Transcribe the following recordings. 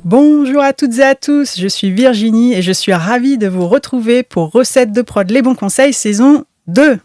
Bonjour à toutes et à tous, je suis Virginie et je suis ravie de vous retrouver pour Recettes de prod les bons conseils saison 2.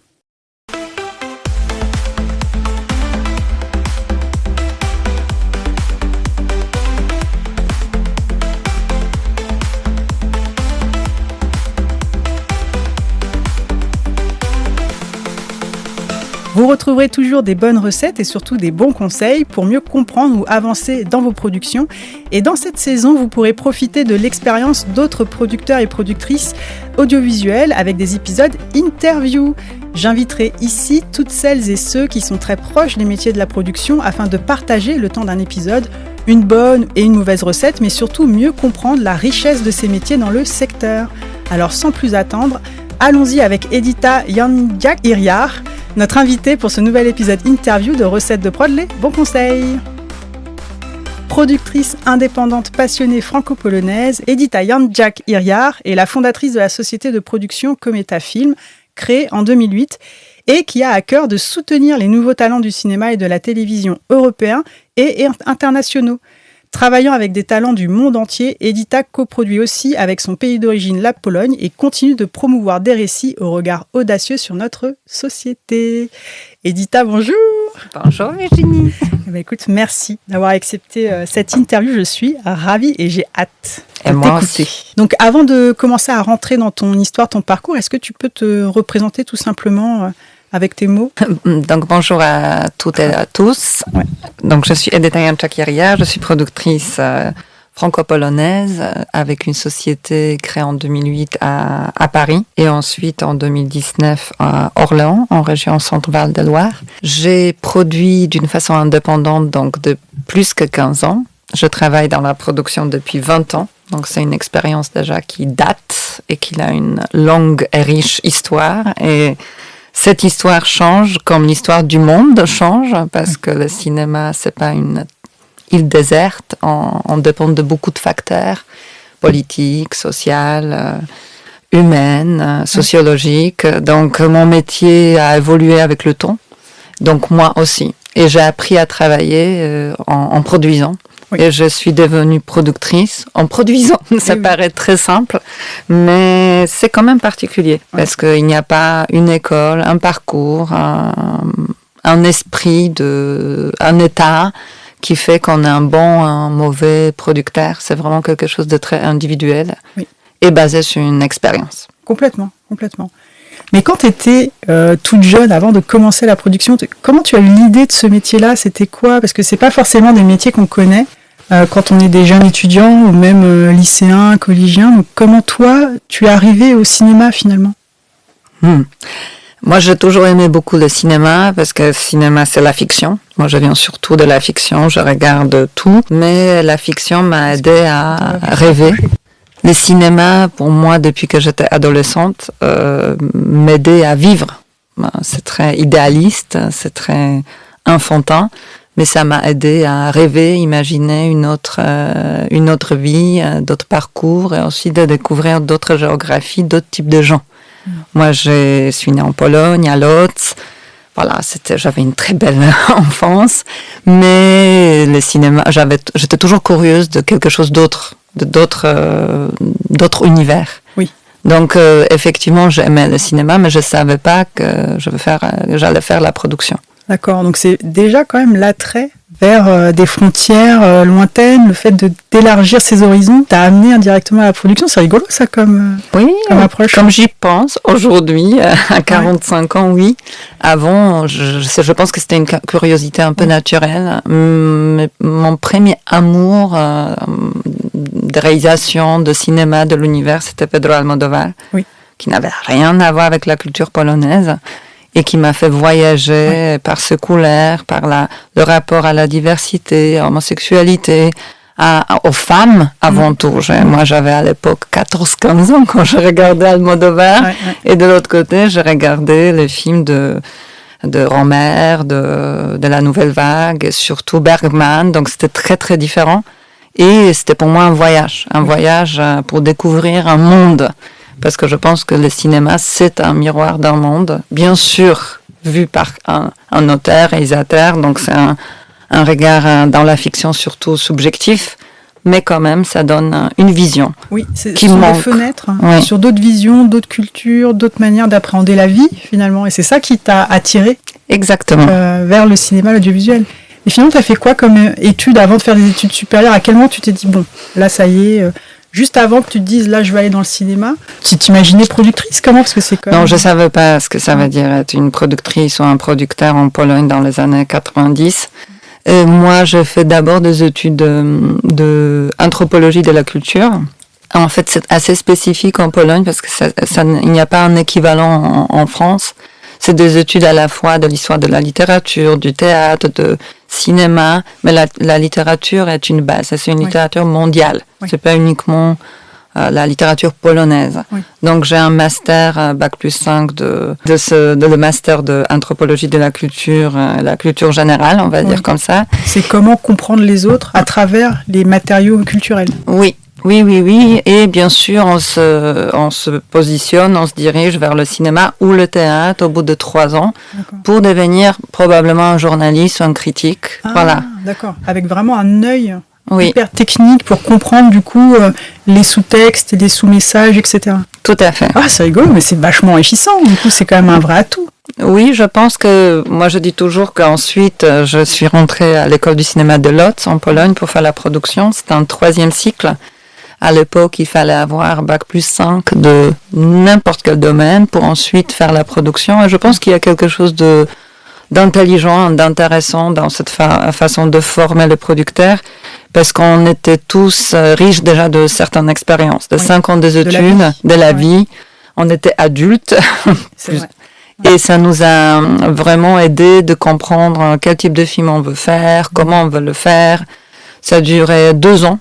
Vous retrouverez toujours des bonnes recettes et surtout des bons conseils pour mieux comprendre ou avancer dans vos productions. Et dans cette saison, vous pourrez profiter de l'expérience d'autres producteurs et productrices audiovisuels avec des épisodes interview. J'inviterai ici toutes celles et ceux qui sont très proches des métiers de la production afin de partager le temps d'un épisode une bonne et une mauvaise recette, mais surtout mieux comprendre la richesse de ces métiers dans le secteur. Alors sans plus attendre, allons-y avec Edita Yanjak-Iriar, notre invitée pour ce nouvel épisode interview de Recettes de prod les bons conseils. Productrice indépendante passionnée franco-polonaise, Edita Yanjak-Iriar est la fondatrice de la société de production Cometa Film, créée en 2008, et qui a à cœur de soutenir les nouveaux talents du cinéma et de la télévision européens et internationaux. Travaillant avec des talents du monde entier, Edita coproduit aussi avec son pays d'origine, la Pologne, et continue de promouvoir des récits au regard audacieux sur notre société. Edita, bonjour. Bonjour Virginie. Écoute, merci d'avoir accepté cette interview. Je suis ravie et j'ai hâte de t'écouter. Donc, avant de commencer à rentrer dans ton histoire, ton parcours, est-ce que tu peux te représenter tout simplement avec tes mots? Donc bonjour à toutes et à tous. Ouais. Donc je suis Edita Yanjak-Iriar, je suis productrice franco-polonaise avec une société créée en 2008 à Paris et ensuite en 2019 à Orléans, en région Centre-Val de Loire. J'ai produit d'une façon indépendante donc de plus que 15 ans. Je travaille dans la production depuis 20 ans. Donc c'est une expérience déjà qui date et qui a une longue et riche histoire. Et cette histoire change comme l'histoire du monde change parce que le cinéma, c'est pas une île déserte. On dépend de beaucoup de facteurs politiques, sociaux, humains, sociologiques. Donc mon métier a évolué avec le temps. Donc moi aussi. Et j'ai appris à travailler en produisant. Oui. Et je suis devenue productrice en produisant. Ça paraît très simple, mais c'est quand même particulier parce qu'il n'y a pas une école, un parcours, un esprit, un état qui fait qu'on est un bon, un mauvais producteur. C'est vraiment quelque chose de très individuel et basé sur une expérience. Complètement. Mais quand tu étais toute jeune, avant de commencer la production, comment tu as eu l'idée de ce métier-là? C'était quoi? Parce que c'est pas forcément des métiers qu'on connaît quand on est des jeunes étudiants ou même lycéens, collégiens. Donc comment toi, tu es arrivé au cinéma finalement? Moi, j'ai toujours aimé beaucoup le cinéma parce que le cinéma, c'est la fiction. Moi, je viens surtout de la fiction, je regarde tout, mais la fiction m'a aidé à rêver. Le cinéma, pour moi, depuis que j'étais adolescente, m'aidait à vivre. C'est très idéaliste, c'est très enfantin, mais ça m'a aidé à rêver, imaginer une autre vie, d'autres parcours, et aussi de découvrir d'autres géographies, d'autres types de gens. Moi, je suis née en Pologne, à Łódź. Voilà, j'avais une très belle enfance, mais le cinéma, j'étais toujours curieuse de quelque chose d'autre. D'autres univers. Oui. Donc, effectivement, j'aimais le cinéma, mais je savais pas que j'allais faire la production. D'accord. Donc, c'est déjà quand même l'attrait vers des frontières lointaines, le fait d'élargir ses horizons, t'as amené indirectement à la production. C'est rigolo, ça, comme approche. Comme j'y pense aujourd'hui, à 45 ans, oui. Avant, je pense que c'était une curiosité un peu naturelle. Mais mon premier amour de réalisation, de cinéma, de l'univers, c'était Pedro Almodóvar, qui n'avait rien à voir avec la culture polonaise et qui m'a fait voyager par ce couleur, par le rapport à la diversité, à l'homosexualité, aux femmes avant tout. Moi, j'avais à l'époque 14-15 ans quand je regardais Almodóvar et de l'autre côté, je regardais les films de Romer, de la Nouvelle Vague, et surtout Bergman, donc c'était très très différent. Et c'était pour moi un voyage pour découvrir un monde parce que je pense que le cinéma, c'est un miroir d'un monde, bien sûr, vu par un auteur, réalisateur, donc c'est un regard dans la fiction surtout subjectif, mais quand même, ça donne une vision. Oui, c'est sur des fenêtres, sur d'autres visions, d'autres cultures, d'autres manières d'appréhender la vie, finalement. Et c'est ça qui t'a attiré exactement vers le cinéma, l'audiovisuel. Et finalement, tu as fait quoi comme études avant de faire des études supérieures? À quel moment tu t'es dit, bon, là, ça y est, juste avant que tu te dises, là, je vais aller dans le cinéma, tu t'imaginais productrice? Comment? Parce que c'est quand même... Non, je ne savais pas ce que ça veut dire être une productrice ou un producteur en Pologne dans les années 90. Et moi, j'ai fait d'abord des études d'anthropologie de la culture. En fait, c'est assez spécifique en Pologne parce que il n'y a pas un équivalent en France. C'est des études à la fois de l'histoire de la littérature, du théâtre, de cinéma, mais la littérature est une base, c'est une littérature mondiale. Oui. C'est pas uniquement la littérature polonaise. Oui. Donc j'ai un master bac plus 5 le master d'anthropologie de la culture générale, on va dire comme ça. C'est comment comprendre les autres à travers les matériaux culturels. Oui. Et bien sûr, on se positionne, on se dirige vers le cinéma ou le théâtre au bout de 3 ans pour devenir probablement un journaliste ou un critique. Voilà. D'accord. Avec vraiment un œil hyper technique pour comprendre du coup les sous-textes, les sous-messages, etc. Tout à fait. Ah, c'est rigolo, mais c'est vachement enrichissant. Du coup, c'est quand même un vrai atout. Oui, je pense que, moi je dis toujours qu'ensuite je suis rentrée à l'école du cinéma de Łódź en Pologne pour faire la production. C'était un 3e cycle. À l'époque, il fallait avoir bac plus 5 de n'importe quel domaine pour ensuite faire la production. Et je pense qu'il y a quelque chose d'intelligent, d'intéressant dans cette façon de former les producteurs, parce qu'on était tous riches déjà de certaines expériences, de 5 ans d'études, de la vie. On était adultes. C'est vrai. Et ça nous a vraiment aidé de comprendre quel type de film on veut faire, comment on veut le faire. Ça a duré 2 ans.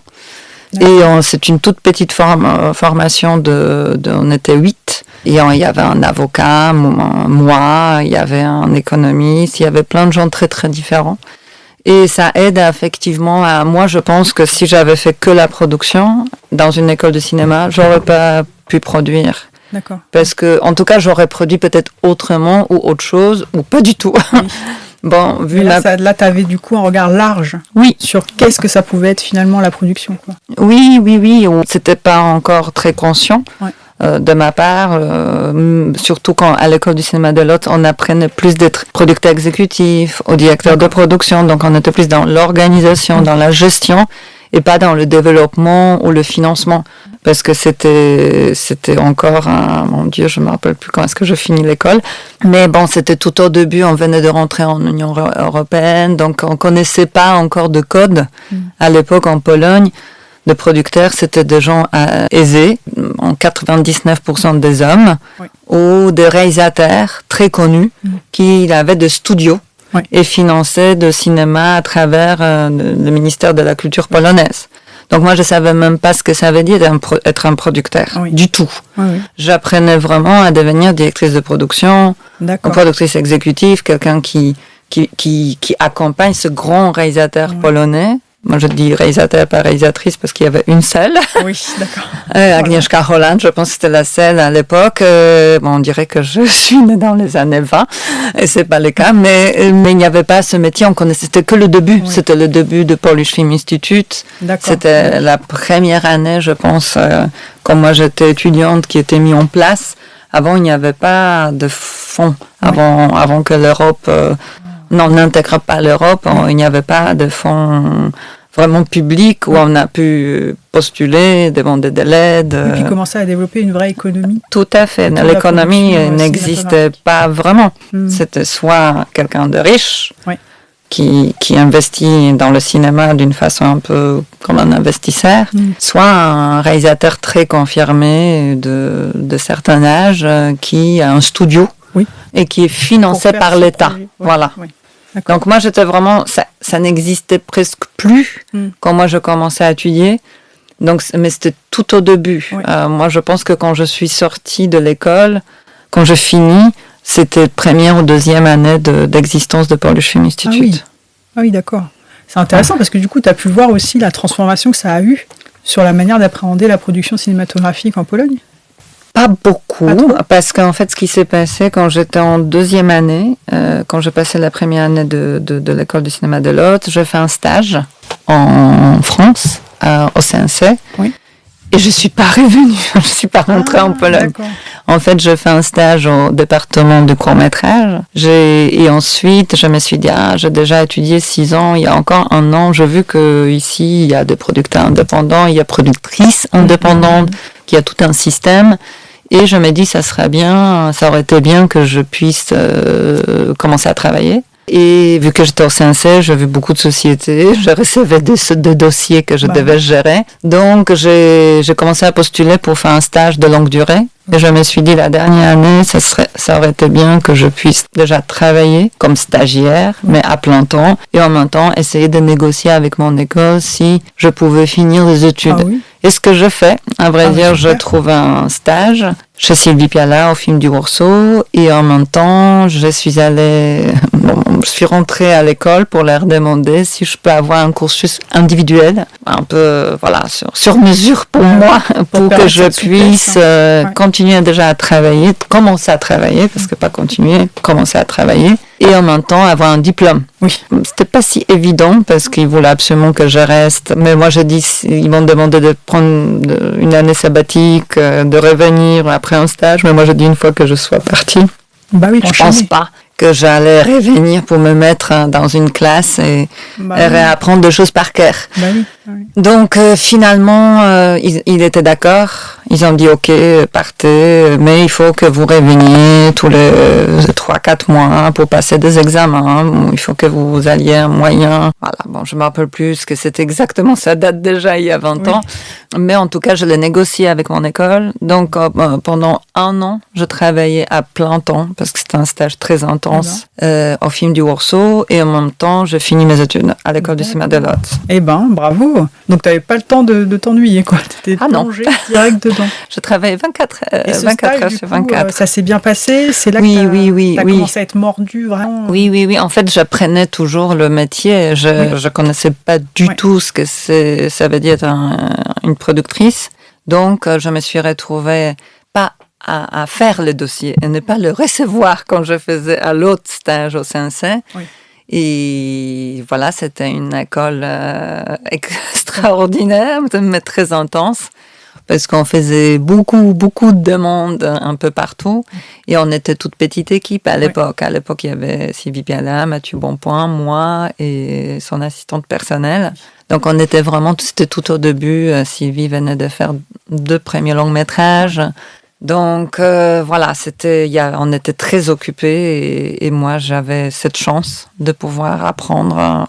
Et c'est une toute petite formation on était 8. Et il y avait un avocat, moi, il y avait un économiste, il y avait plein de gens très très différents. Et ça aide effectivement moi je pense que si j'avais fait que la production dans une école de cinéma, j'aurais pas pu produire. D'accord. Parce que, en tout cas, j'aurais produit peut-être autrement ou autre chose, ou pas du tout. Oui. Bon, là, tu avais du coup un regard large sur qu'est-ce que ça pouvait être finalement la production, quoi. Oui. C'était pas encore très conscient de ma part, surtout quand à l'école du cinéma de Łódź, on apprenait plus d'être producteur exécutif, au directeur de production, donc on était plus dans l'organisation, dans la gestion, et pas dans le développement ou le financement. Parce que c'était encore mon Dieu, je me rappelle plus quand est-ce que je finis l'école. Mais bon, c'était tout au début, on venait de rentrer en Union européenne, donc on connaissait pas encore de code. À l'époque, en Pologne, les producteurs, c'était des gens aisés, en 99% des hommes, ou des réalisateurs très connus, qui avaient des studios et finançaient de cinéma à travers le ministère de la Culture polonaise. Donc moi, je savais même pas ce que ça veut dire être un producteur, du tout. J'apprenais vraiment à devenir directrice de production, productrice exécutive, quelqu'un qui accompagne ce grand réalisateur polonais. Moi, je dis réalisateur, pas réalisatrice, parce qu'il y avait une seule. Oui, d'accord. Agnieszka Holland, je pense que c'était la seule à l'époque. On dirait que je suis née dans les années 20, et c'est pas le cas, mais il n'y avait pas ce métier, on connaissait, c'était que le début. Oui. C'était le début de Polish Film Institute. D'accord. C'était la première année, je pense, quand moi j'étais étudiante, qui était mis en place. Avant, il n'y avait pas de fonds. Avant que l'Europe... n'intègre pas l'Europe, il n'y avait pas de fonds vraiment publics où on a pu postuler, demander de l'aide. Et puis commencer à développer une vraie économie. Tout à fait. L'économie n'existait pas vraiment. C'était soit quelqu'un de riche qui investit dans le cinéma d'une façon un peu comme un investisseur, soit un réalisateur très confirmé de certain âge qui a un studio et qui est financé par l'État. Voilà. Donc moi j'étais vraiment, ça n'existait presque plus quand moi je commençais à étudier. Donc, mais c'était tout au début. Moi je pense que quand je suis sortie de l'école, quand je finis, c'était première ou deuxième année d'existence de Polish Film Institute. Ah oui, d'accord. C'est intéressant parce que du coup tu as pu voir aussi la transformation que ça a eu sur la manière d'appréhender la production cinématographique en Pologne. Pas beaucoup, parce qu'en fait, ce qui s'est passé quand j'étais en deuxième année, quand je passais la première année de l'école du cinéma de Lot, je fais un stage en France, au CNC. Oui. Et je suis pas revenue, je suis pas rentrée en Pologne. D'accord. En fait, je fais un stage au département de court-métrage. Et ensuite, je me suis dit, j'ai déjà étudié 6 ans, il y a encore un an, j'ai vu que ici il y a des producteurs indépendants, il y a productrices indépendantes, qu'il y a tout un système. Et je me dis, ça aurait été bien que je puisse commencer à travailler. Et vu que j'étais au CNC, j'ai vu beaucoup de sociétés, je recevais des dossiers que je devais gérer. Donc, j'ai commencé à postuler pour faire un stage de longue durée. Et je me suis dit, la dernière année, ça aurait été bien que je puisse déjà travailler comme stagiaire, mais à plein temps. Et en même temps, essayer de négocier avec mon école si je pouvais finir les études. Ah oui. Et ce que je fais, à vrai dire, je trouve un stage chez Sylvie Piala au film du Ourceau. Et en même temps, je suis rentrée à l'école pour leur demander si je peux avoir un cursus individuel, un peu, sur mesure pour moi, pour que je puisse continuer déjà à travailler, commencer à travailler, parce que pas continuer, commencer à travailler, et en même temps avoir un diplôme. Oui. C'était pas si évident, parce qu'ils voulaient absolument que je reste, mais moi ils m'ont demandé de prendre une année sabbatique, de revenir après un stage, mais moi j'ai dit une fois que je sois partie. Je pense pas que j'allais revenir pour me mettre dans une classe et réapprendre des choses par cœur. Oui. Donc finalement, ils étaient d'accord. Ils ont dit ok, partez, mais il faut que vous reveniez tous les 3-4 mois pour passer des examens. Il faut que vous alliez un moyen. Voilà, bon, je me rappelle plus ce que c'était exactement. Ça date déjà il y a 20 ans. Mais en tout cas, je l'ai négocié avec mon école. Donc pendant 1 an, je travaillais à plein temps parce que c'était un stage très intense au film du Ourceau, et en même temps, je finis mes études à l'école du cinéma de Lot. Eh ben, bravo. Donc, tu n'avais pas le temps de t'ennuyer, quoi. Tu étais plongée direct dedans. Je travaillais 24 heures sur 24. Ça s'est bien passé? C'est là que tu as commencé à être mordu, vraiment? Oui. En fait, j'apprenais toujours le métier. Je connaissais pas du tout ce que ça veut dire être une productrice. Donc, je me suis retrouvée pas à faire le dossier et ne pas le recevoir quand je faisais à l'autre stage au CNC. Oui. Et voilà, c'était une école extraordinaire, mais très intense, parce qu'on faisait beaucoup de demandes un peu partout, et on était toute petite équipe à l'époque. À l'époque, il y avait Sylvie Piala, Mathieu Bonpoint, moi et son assistante personnelle. Donc on était vraiment, c'était tout au début. Sylvie venait de faire 2 premiers longs métrages. Donc voilà, on était très occupés, et moi j'avais cette chance de pouvoir apprendre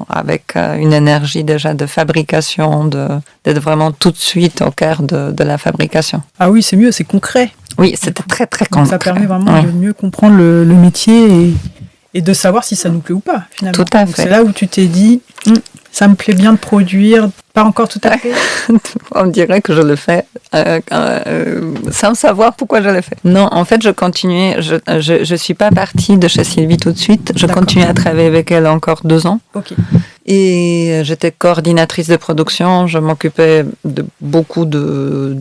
avec une énergie déjà de fabrication, d'être vraiment tout de suite au cœur de la fabrication. Ah oui, c'est mieux, c'est concret. Oui, c'était très concret. Ça permet vraiment de mieux comprendre le métier et de savoir si ça nous plaît ou pas, finalement. Tout à fait. Donc, c'est là où tu t'es dit, ça me plaît bien de produire, pas encore tout à fait. On dirait que je le fais sans savoir pourquoi je le fais. Non, en fait, je continuais. Je suis pas partie de chez Sylvie tout de suite. Je continuais à travailler avec elle encore 2 ans. Ok. Et j'étais coordinatrice de production. Je m'occupais de beaucoup de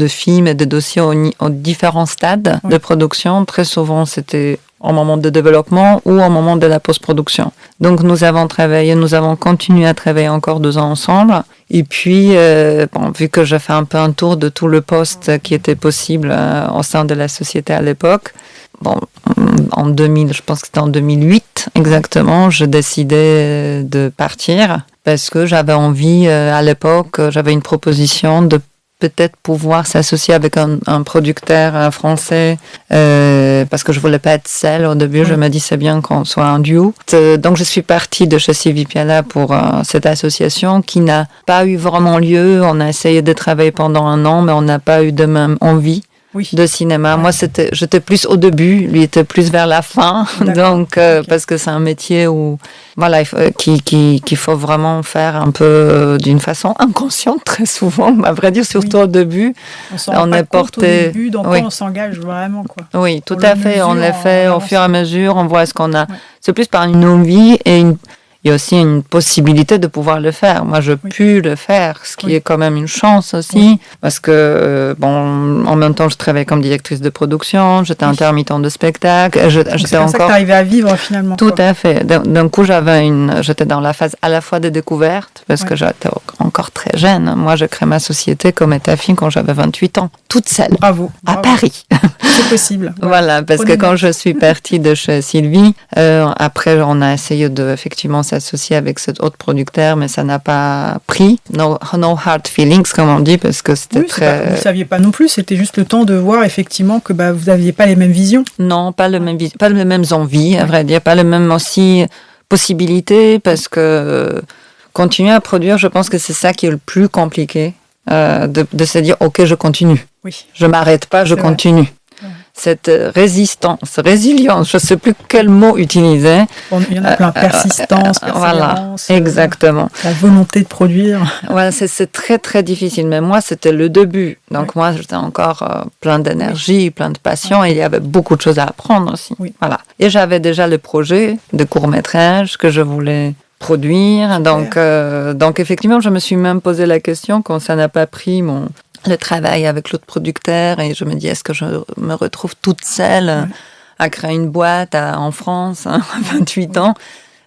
films et de dossiers aux différents stades de production. Très souvent, c'était au moment de développement ou au moment de la post-production. Donc nous avons continué à travailler encore 2 ans ensemble. Et puis, vu que j'ai fait un peu un tour de tout le poste qui était possible au sein de la société à l'époque, en 2000, je pense que c'était en 2008 exactement, je décidais de partir parce que j'avais envie, à l'époque, j'avais une proposition de peut-être pouvoir s'associer avec un producteur français, parce que je voulais pas être seule au début. Je me dis c'est bien qu'on soit un duo. Donc je suis partie de chez Sylvie Piala pour cette association qui n'a pas eu vraiment lieu. On a essayé de travailler pendant 1 an, mais on n'a pas eu de même envie de cinéma. Moi, j'étais plus au début, lui était plus vers la fin. Donc, parce que c'est un métier où, voilà, qu'il faut vraiment faire un peu d'une façon inconsciente très souvent. À vrai dire, surtout au début, on est porté. Au début, dans quoi on s'engage vraiment, quoi. Oui, tout à fait. On l'a fait au fur et à mesure. On voit ce qu'on a. C'est plus par une envie et il y a aussi une possibilité de pouvoir le faire. Moi, je pu le faire, ce qui est quand même une chance aussi, parce que, en même temps, je travaillais comme directrice de production, j'étais intermittent de spectacle. C'est comme ça que tu arrivais à vivre finalement. Tout à fait. D'un coup, j'étais dans la phase à la fois de découverte, parce que j'étais encore très jeune. Moi, je crée ma société comme état-fille quand j'avais 28 ans, toute seule. Bravo. À Paris. C'est possible. Voilà, parce que quand je suis partie de chez Sylvie, après, on a essayé de effectivement s'associer avec cet autre producteur, mais ça n'a pas pris. No hard feelings, comme on dit, parce que c'était très... Vous ne saviez pas non plus, c'était juste le temps de voir effectivement que vous n'aviez pas les mêmes visions. Non, pas les mêmes envies, à vrai dire, pas les mêmes aussi possibilités, parce que continuer à produire, je pense que c'est ça qui est le plus compliqué, de se dire, ok, je continue. Oui. Je m'arrête pas, je continue. Cette résilience, je ne sais plus quel mot utiliser. Il y en a plein, persistance, persévérance. Voilà, exactement. La volonté de produire. Voilà, c'est très très difficile, mais moi c'était le début. Donc moi j'étais encore plein d'énergie, plein de passion, et il y avait beaucoup de choses à apprendre aussi. Oui. Voilà. Et j'avais déjà le projet de court-métrage que je voulais produire. Donc effectivement, je me suis même posé la question quand ça n'a pas pris le travail avec l'autre producteur, et je me dis, est-ce que je me retrouve toute seule à créer une boîte en France, à 28 ans.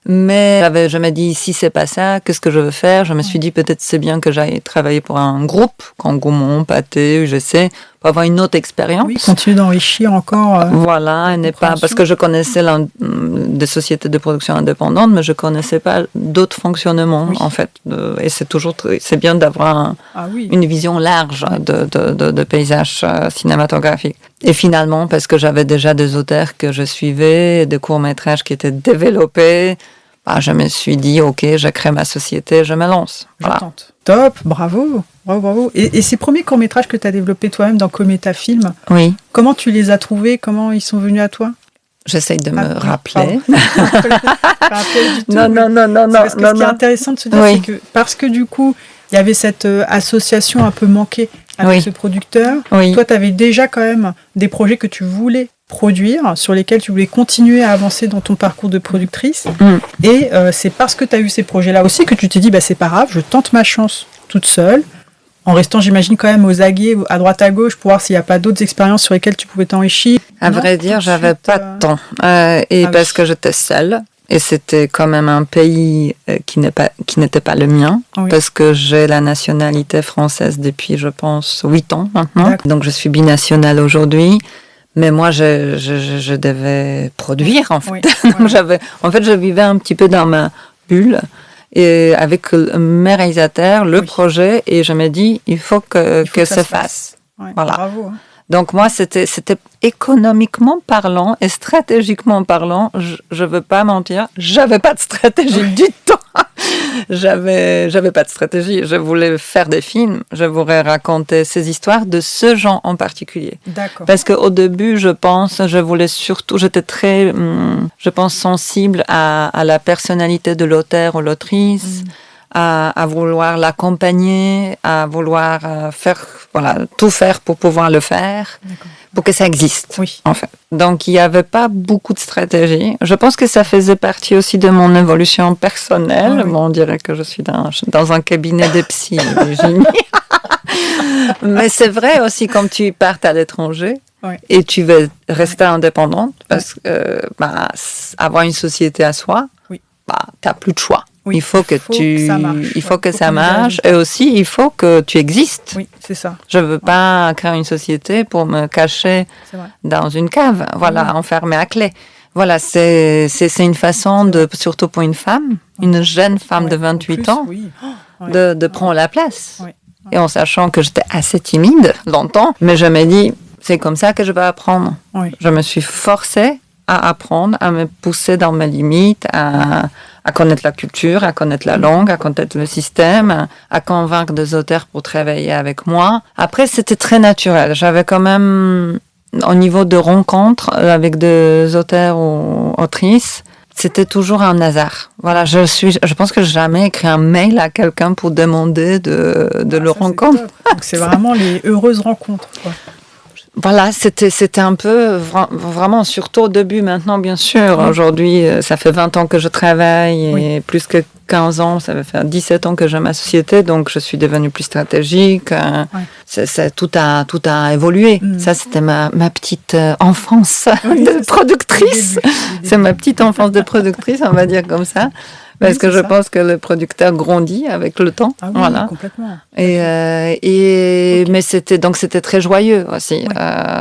Mais je me dis, si c'est pas ça, qu'est-ce que je veux faire? Je me suis dit, peut-être c'est bien que j'aille travailler pour un groupe, comme Gaumont, Pathé, UGC, pour avoir une autre expérience. Oui, continuer d'enrichir encore. Voilà, et n'est pas, parce que je connaissais des sociétés de production indépendantes, mais je connaissais pas d'autres fonctionnements, en fait. Et c'est bien d'avoir une vision large de paysage cinématographique. Et finalement, parce que j'avais déjà des auteurs que je suivais, des courts-métrages qui étaient développés, je me suis dit, ok, je crée ma société, je me lance. Voilà. Je tente. Top, bravo. Et ces premiers courts-métrages que tu as développés toi-même dans Cometa Film, comment tu les as trouvés? Comment ils sont venus à toi? J'essaye de me rappeler. Non. Parce que ce qui est intéressant de se dire, c'est que parce que du coup, il y avait cette association un peu manquée avec ce producteur. Toi, tu avais déjà quand même des projets que tu voulais produire, sur lesquels tu voulais continuer à avancer dans ton parcours de productrice. Et c'est parce que tu as eu ces projets-là aussi que tu t'es dit, c'est pas grave, je tente ma chance toute seule, en restant, j'imagine, quand même aux aguets, à droite à gauche, pour voir s'il n'y a pas d'autres expériences sur lesquelles tu pouvais t'enrichir. À vrai dire, j'avais pas de temps. Parce que j'étais seule. Et c'était quand même un pays qui n'était pas le mien, parce que j'ai la nationalité française depuis, je pense, 8 ans maintenant. Donc je suis binationale aujourd'hui. Mais moi, je devais produire, en fait. Je vivais un petit peu dans ma bulle, et avec mes réalisateurs, le projet, et je me dis, il faut que ça se fasse. Voilà. Bravo. Donc moi, c'était économiquement parlant et stratégiquement parlant, je veux pas mentir, j'avais pas de stratégie du tout. J'avais pas de stratégie. Je voulais faire des films, je voulais raconter ces histoires de ce genre en particulier. D'accord. Parce qu'au début, j'étais très, je pense, sensible à la personnalité de l'auteur ou l'autrice. À vouloir l'accompagner, à vouloir tout faire pour pouvoir le faire, pour que ça existe, en fait. Donc, il n'y avait pas beaucoup de stratégie. Je pense que ça faisait partie aussi de mon évolution personnelle. On dirait que je suis dans un cabinet de psy, Virginie. Mais c'est vrai aussi, comme tu partes à l'étranger, et tu veux rester indépendante, parce que avoir une société à soi, t'as plus de choix. Il faut que ça marche. Et aussi, il faut que tu existes. Oui, c'est ça. Je veux pas créer une société pour me cacher dans une cave, enfermée à clé. Voilà, c'est une façon surtout pour une femme, une jeune femme de 28 ans, de prendre la place. Et en sachant que j'étais assez timide longtemps, mais je me dis, c'est comme ça que je vais apprendre. Je me suis forcée à apprendre, à me pousser dans mes limites, à connaître la culture, à connaître la langue, à connaître le système, à convaincre des auteurs pour travailler avec moi. Après, c'était très naturel. J'avais quand même, au niveau de rencontres avec des auteurs ou autrices, c'était toujours un hasard. Voilà, je pense que j'ai jamais écrit un mail à quelqu'un pour demander de le rencontrer. Donc c'est vraiment les heureuses rencontres, quoi. Voilà, c'était un peu vraiment, surtout au début. Maintenant, bien sûr, aujourd'hui, ça fait 20 ans que je travaille et plus que 15 ans, ça va faire 17 ans que j'ai ma société, donc je suis devenue plus stratégique. Tout a évolué. Ça, c'était ma petite enfance de productrice. C'est ma petite enfance de productrice, on va dire comme ça. Parce que je pense que le producteur grandit avec le temps. Ah oui, voilà. Complètement. Mais c'était très joyeux aussi.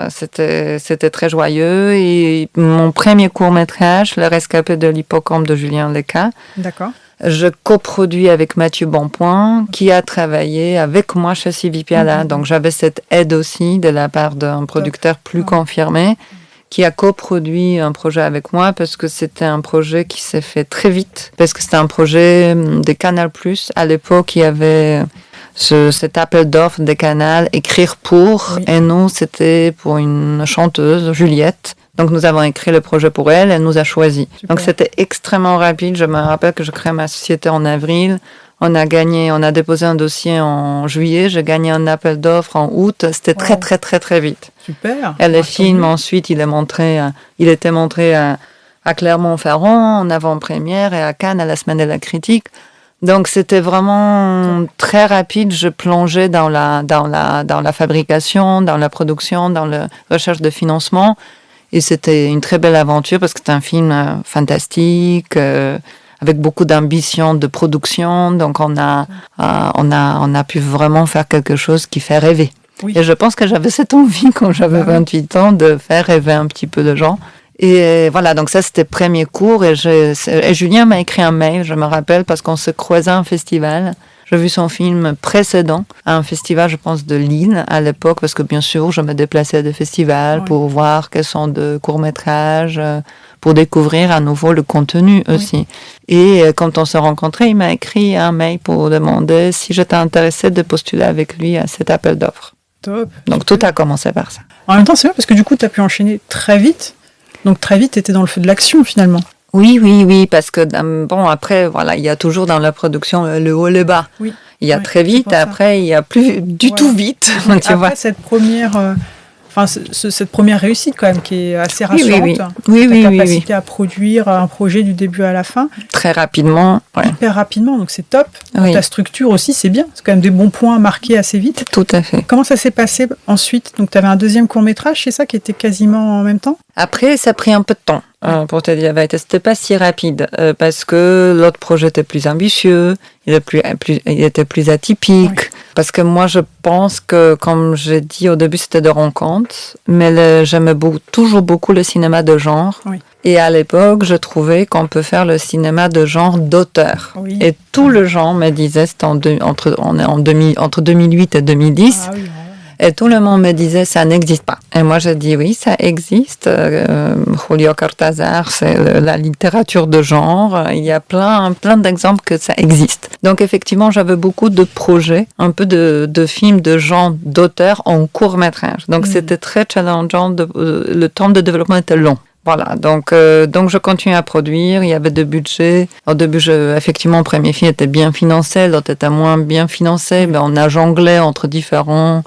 C'était très joyeux. Et mon premier court-métrage, Le rescapé de l'hippocampe de Julien Léca. D'accord. Je coproduis avec Mathieu Bonpoint, qui a travaillé avec moi chez Sylvie Piala. Donc j'avais cette aide aussi de la part d'un producteur plus confirmé, qui a coproduit un projet avec moi parce que c'était un projet qui s'est fait très vite, parce que c'était un projet de Canal+. À l'époque, il y avait cet appel d'offres des Canal, écrire pour, et nous, c'était pour une chanteuse, Juliette. Donc, nous avons écrit le projet pour elle, elle nous a choisis. Super. Donc, c'était extrêmement rapide. Je me rappelle que je créais ma société en avril. On a déposé un dossier en juillet, j'ai gagné un appel d'offres en août. C'était très, très, très, très vite. Super. Et le film, ensuite, il était montré à Clermont-Ferrand, en avant-première, et à Cannes, à la Semaine de la Critique. Donc, c'était vraiment très rapide. Je plongeais dans la fabrication, dans la production, dans la recherche de financement. Et c'était une très belle aventure parce que c'était un film fantastique, avec beaucoup d'ambition de production. Donc, on a pu vraiment faire quelque chose qui fait rêver. Oui. Et je pense que j'avais cette envie quand j'avais 28 ans de faire rêver un petit peu de gens. Et voilà, donc ça, c'était premier cours. Et Julien m'a écrit un mail, je me rappelle, parce qu'on se croisait à un festival. J'ai vu son film précédent à un festival, je pense, de Lille à l'époque, parce que bien sûr, je me déplaçais à des festivals pour voir quels sont de courts-métrages, pour découvrir à nouveau le contenu aussi. Et quand on s'est rencontrés, il m'a écrit un mail pour demander si j'étais intéressée de postuler avec lui à cet appel d'offres. Top. Donc tout a commencé par ça. En même temps, c'est bien parce que du coup, tu as pu enchaîner très vite. Donc très vite, tu étais dans le feu de l'action finalement. Oui, parce que après, voilà, il y a toujours dans la production le haut et le bas. Oui. Il y a très vite, après, il y a plus du tout vite. Tu vois. Cette première réussite quand même qui est assez rassurante. Ta capacité à produire un projet du début à la fin. Très rapidement. Hyper rapidement, donc c'est top. Ta structure aussi, c'est bien. C'est quand même des bons points à marquer assez vite. Tout à fait. Comment ça s'est passé ensuite? Donc tu avais un deuxième court-métrage, c'est ça, qui était quasiment en même temps? Après, ça a pris un peu de temps. Pour te dire la vérité, c'était pas si rapide parce que l'autre projet était plus ambitieux, il était plus atypique. Parce que moi, je pense que, comme j'ai dit au début, c'était de rencontres, mais j'aimais toujours beaucoup le cinéma de genre. Et à l'époque, je trouvais qu'on peut faire le cinéma de genre d'auteur. Et tout le genre me disait, c'était entre 2008 et 2010. Et tout le monde me disait, ça n'existe pas. Et moi, j'ai dit, oui, ça existe. Julio Cortázar, c'est la littérature de genre. Il y a plein d'exemples que ça existe. Donc, effectivement, j'avais beaucoup de projets, un peu de films de genre d'auteur en court-métrage. Donc, c'était très challengeant. Le temps de développement était long. Voilà, donc je continue à produire, il y avait des budgets. Au début, effectivement, le premier film était bien financé, l'autre était moins bien financé. Mais on a jonglé entre différents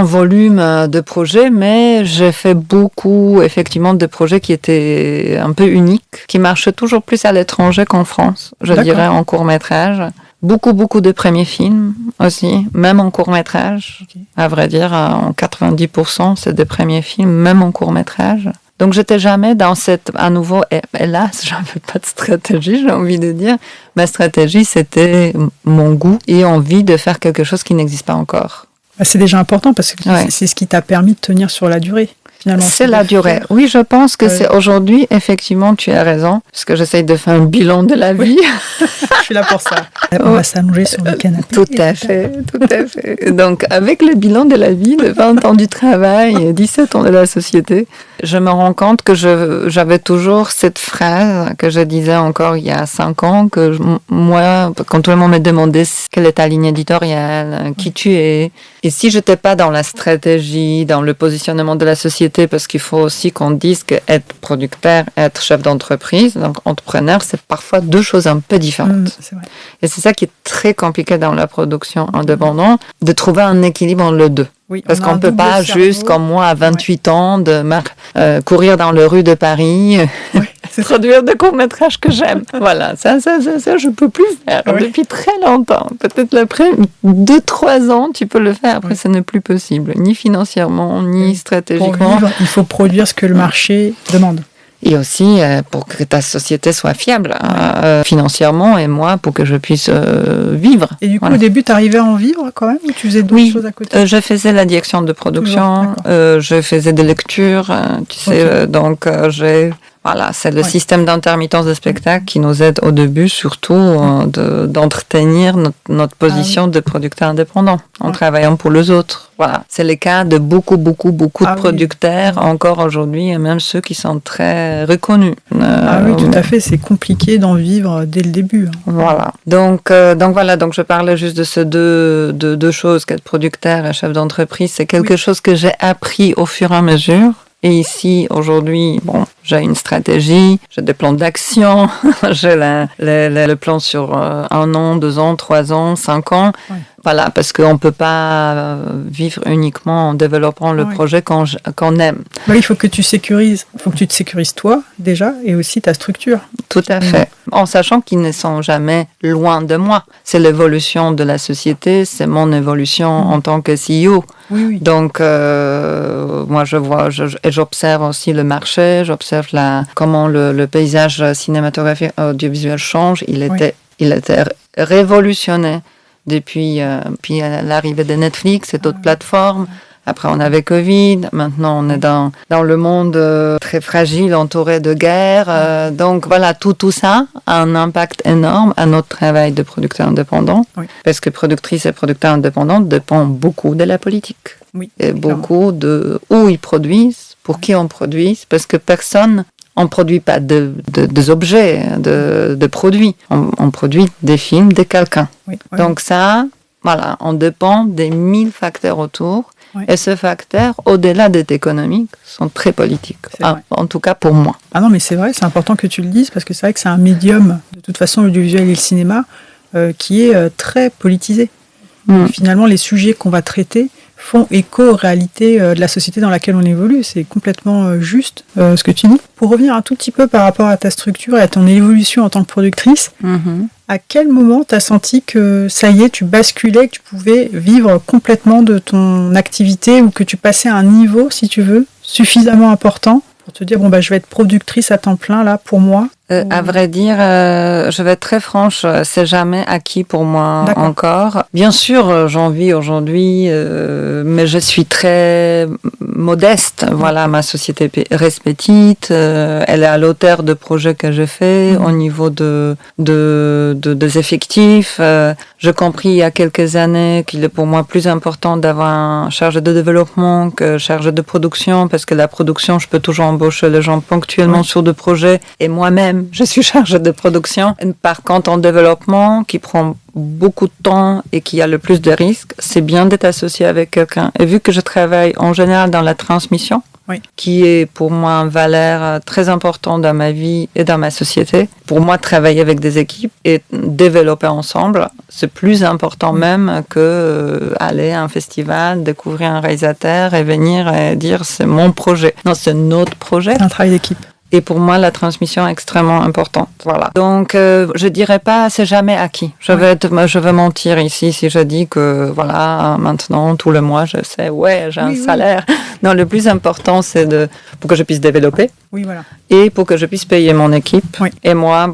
volumes de projets, mais j'ai fait beaucoup, effectivement, de projets qui étaient un peu uniques, qui marchaient toujours plus à l'étranger qu'en France, je dirais, en court-métrage. Beaucoup de premiers films aussi, même en court-métrage. À vrai dire, en 90%, c'est des premiers films, même en court-métrage. Donc, j'étais jamais dans à nouveau, hélas, j'avais pas de stratégie, j'ai envie de dire. Ma stratégie, c'était mon goût et envie de faire quelque chose qui n'existe pas encore. C'est déjà important parce que c'est ce qui t'a permis de tenir sur la durée. C'est la durée. Oui, je pense que c'est aujourd'hui, effectivement, tu as raison, parce que j'essaye de faire un bilan de la vie. Je suis là pour ça. On va s'allonger sur le canapé. Tout à fait. Donc, avec le bilan de la vie, de 20 ans du travail, 17 ans de la société, je me rends compte que j'avais toujours cette phrase que je disais encore il y a 5 ans, que moi, quand tout le monde me demandait quelle est ta ligne éditoriale, qui tu es, et si j'étais pas dans la stratégie, dans le positionnement de la société, parce qu'il faut aussi qu'on dise qu'être producteur, être chef d'entreprise, donc entrepreneur, c'est parfois deux choses un peu différentes. C'est vrai. Et c'est ça qui est très compliqué dans la production indépendante, de trouver un équilibre entre les deux. Oui, parce qu'on ne peut pas, juste comme moi, à 28 ans, courir dans les rues de Paris, produire des courts-métrages que j'aime. Voilà, ça, je ne peux plus faire depuis très longtemps. Peut-être après 2-3 ans, tu peux le faire. Après, ce n'est plus possible, ni financièrement, ni stratégiquement. Pour vivre, il faut produire ce que le marché demande. Et aussi pour que ta société soit fiable financièrement et moi pour que je puisse vivre. Et du coup, au début, tu arrivais à en vivre quand même ou tu faisais d'autres choses à côté? Je faisais la direction de production, je faisais des lectures, donc voilà, c'est le système d'intermittence de spectacle qui nous aide au début surtout d'entretenir notre position de producteur indépendant en travaillant pour les autres. Voilà, c'est le cas de beaucoup de producteurs encore aujourd'hui et même ceux qui sont très reconnus. Oui, tout à fait, c'est compliqué d'en vivre dès le début. Voilà, donc je parlais juste de ces deux choses, qu'être producteur et chef d'entreprise, c'est quelque chose que j'ai appris au fur et à mesure. Et ici, aujourd'hui, j'ai une stratégie, j'ai des plans d'action, j'ai le plan sur 1 an, 2 ans, 3 ans, 5 ans. Ouais. Voilà, parce qu'on ne peut pas vivre uniquement en développant le projet qu'on aime. Il faut que tu sécurises, tu te sécurises toi déjà et aussi ta structure. Tout à fait. En sachant qu'ils ne sont jamais loin de moi. C'est l'évolution de la société, c'est mon évolution en tant que CEO. Oui. Donc, moi, je vois, j'observe aussi le marché, j'observe comment le paysage cinématographique audiovisuel change. Il était révolutionné depuis l'arrivée de Netflix et d'autres plateformes. Après, on avait Covid. Maintenant, on est dans le monde très fragile, entouré de guerre. Donc, voilà, tout ça a un impact énorme à notre travail de producteur indépendant. Oui. Parce que productrice et producteur indépendant dépendent beaucoup de la politique. Oui, et beaucoup de où ils produisent, pour qui on produit. Parce que on ne produit pas des objets, de produits. On produit des films de quelqu'un. Oui. Donc ça, voilà, on dépend des 1000 facteurs autour. Oui. Et ces facteurs, au-delà d'être économiques, sont très politiques. En tout cas pour moi. Ah non, mais c'est vrai, c'est important que tu le dises, parce que c'est vrai que c'est un médium, de toute façon, l'audiovisuel et le cinéma, qui est très politisé. Finalement, les sujets qu'on va traiter font écho aux réalités de la société dans laquelle on évolue. C'est complètement juste ce que tu dis. Pour revenir un tout petit peu par rapport à ta structure et à ton évolution en tant que productrice, à quel moment tu as senti que ça y est, tu basculais, que tu pouvais vivre complètement de ton activité ou que tu passais à un niveau, si tu veux, suffisamment important pour te dire, je vais être productrice à temps plein là pour moi? À vrai dire, je vais être très franche, c'est jamais acquis pour moi encore. Bien sûr, j'en vis aujourd'hui, mais je suis très modeste. Voilà, ma société reste petite, elle est à l'auteur de projets que je fais au niveau des effectifs. J'ai compris il y a quelques années qu'il est pour moi plus important d'avoir un chargé de développement que chargé de production, parce que la production, je peux toujours embaucher les gens ponctuellement sur des projets, et moi-même, je suis chargée de production. Par contre, en développement, qui prend beaucoup de temps et qui a le plus de risques, c'est bien d'être associé avec quelqu'un. Et vu que je travaille en général dans la transmission, qui est pour moi une valeur très importante dans ma vie et dans ma société, pour moi, travailler avec des équipes et développer ensemble, c'est plus important même que aller à un festival, découvrir un réalisateur et venir et dire c'est mon projet. Non, c'est notre projet. C'est un travail d'équipe. Et pour moi, la transmission est extrêmement importante. Voilà. Donc, je dirais pas, c'est jamais acquis. Je vais mentir ici si je dis que, voilà, maintenant, tout le mois, je sais, j'ai un salaire. Non, le plus important, c'est pour que je puisse développer. Oui, voilà. Et pour que je puisse payer mon équipe. Oui. Et moi,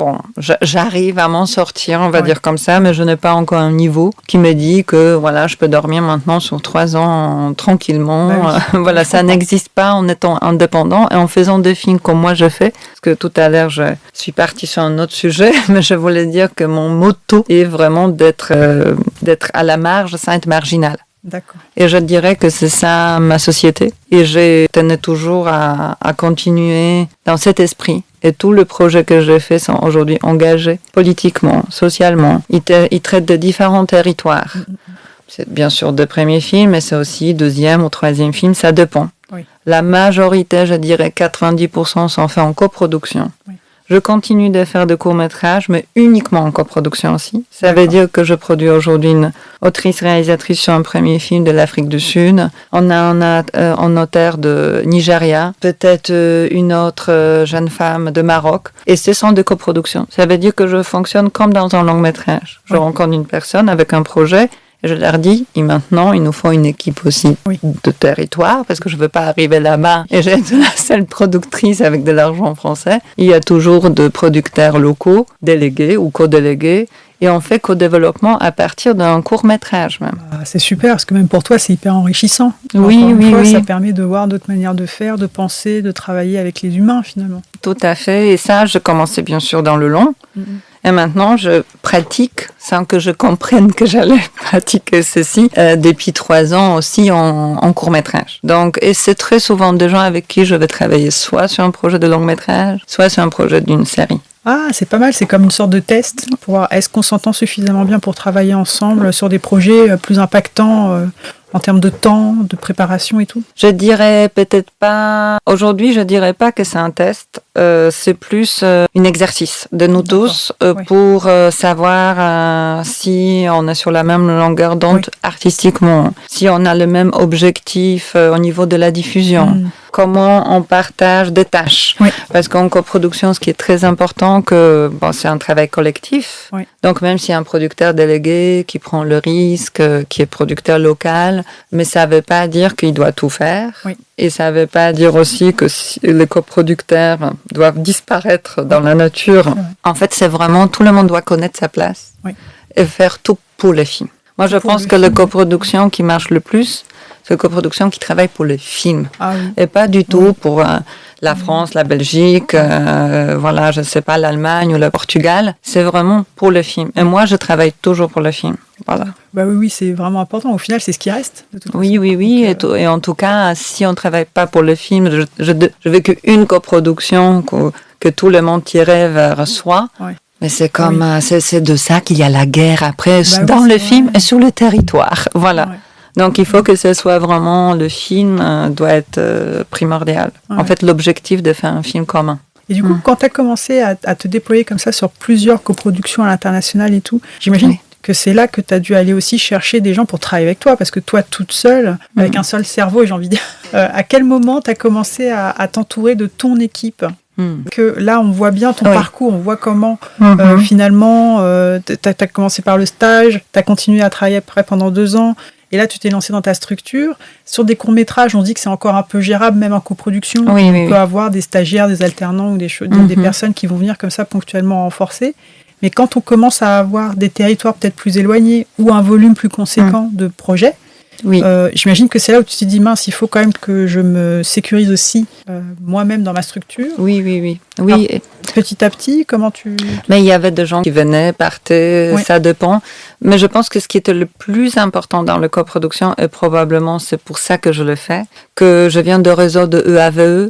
j'arrive à m'en sortir, on va dire comme ça, mais je n'ai pas encore un niveau qui me dit que, voilà, je peux dormir maintenant sur 3 ans tranquillement. Voilà, ça n'existe pas en étant indépendant et en faisant des films comme moi je fais. Parce que tout à l'heure, je suis partie sur un autre sujet, mais je voulais dire que mon motto est vraiment d'être à la marge sans être marginal. D'accord. Et je dirais que c'est ça ma société. Et je tenais toujours à continuer dans cet esprit. Et tous les projets que j'ai faits sont aujourd'hui engagés politiquement, socialement. Ils traitent de différents territoires. C'est bien sûr de premiers films, mais c'est aussi 2e ou 3e film, ça dépend. Oui. La majorité, je dirais 90%, sont faits en coproduction. Oui. Je continue de faire des courts-métrages, mais uniquement en coproduction aussi. Ça veut dire que je produis aujourd'hui une autrice-réalisatrice sur un premier film de l'Afrique du Sud. On a un auteur de Nigeria, peut-être une autre jeune femme de Maroc. Et ce sont des coproductions. Ça veut dire que je fonctionne comme dans un long-métrage. Je rencontre une personne avec un projet. Et je leur dis, et maintenant, il nous faut une équipe aussi de territoire, parce que je ne veux pas arriver là-bas et j'être la seule productrice avec de l'argent français. Il y a toujours de producteurs locaux, délégués ou co-délégués, et on fait co-développement à partir d'un court-métrage même. Ah, c'est super, parce que même pour toi, c'est hyper enrichissant. Oui. Ça permet de voir d'autres manières de faire, de penser, de travailler avec les humains, finalement. Tout à fait, et ça, je commençais bien sûr dans le long. Et maintenant, je pratique, sans que je comprenne que j'allais pratiquer ceci, depuis 3 ans aussi en court-métrage. Donc, et c'est très souvent des gens avec qui je vais travailler soit sur un projet de long-métrage, soit sur un projet d'une série. Ah, c'est pas mal, c'est comme une sorte de test pour voir est-ce qu'on s'entend suffisamment bien pour travailler ensemble sur des projets plus impactants en termes de temps, de préparation et tout. Je dirais peut-être pas, aujourd'hui je dirais pas que c'est un test, c'est plus un exercice de nous tous pour savoir si on est sur la même longueur d'onde artistiquement, si on a le même objectif au niveau de la diffusion. Comment on partage des tâches. Parce qu'en coproduction, ce qui est très important, c'est un travail collectif. Donc même s'il y a un producteur délégué qui prend le risque, qui est producteur local, mais ça ne veut pas dire qu'il doit tout faire. Et ça ne veut pas dire aussi que les coproducteurs doivent disparaître dans la nature. En fait, c'est vraiment, tout le monde doit connaître sa place et faire tout pour le film. Moi, je pense que la coproduction qui marche le plus, c'est la coproduction qui travaille pour le film. Et pas du tout pour la France, la Belgique, je ne sais pas, l'Allemagne ou le Portugal. C'est vraiment pour le film. Et moi, je travaille toujours pour le film. Voilà. Oui, c'est vraiment important. Au final, c'est ce qui reste. De toute façon. Oui. Et en tout cas, si on ne travaille pas pour le film, je veux qu'une coproduction que tout le monde tirait vers soi. Mais c'est comme, c'est de ça qu'il y a la guerre après, dans le film et sur le territoire. Voilà. Donc, il faut que ce soit vraiment, le film doit être primordial. En fait, l'objectif de faire un film commun. Et du coup, quand tu as commencé à te déployer comme ça sur plusieurs coproductions à l'international et tout, j'imagine que c'est là que tu as dû aller aussi chercher des gens pour travailler avec toi, parce que toi, toute seule, avec un seul cerveau, j'ai envie de dire, à quel moment tu as commencé à t'entourer de ton équipe ? Que là, on voit bien ton parcours, on voit comment finalement, tu as commencé par le stage, tu as continué à travailler après pendant 2 ans, et là, tu t'es lancé dans ta structure. Sur des courts-métrages, on dit que c'est encore un peu gérable, même en coproduction. On peut avoir des stagiaires, des alternants ou des personnes qui vont venir comme ça ponctuellement renforcer. Mais quand on commence à avoir des territoires peut-être plus éloignés ou un volume plus conséquent de projets, j'imagine que c'est là où tu te dis, mince, il faut quand même que je me sécurise aussi moi-même dans ma structure. Oui. Alors, petit à petit, comment tu... Mais il y avait des gens qui venaient, partaient, ça dépend. Mais je pense que ce qui était le plus important dans la coproduction, et probablement c'est pour ça que je le fais, que je viens de réseau de EAVE,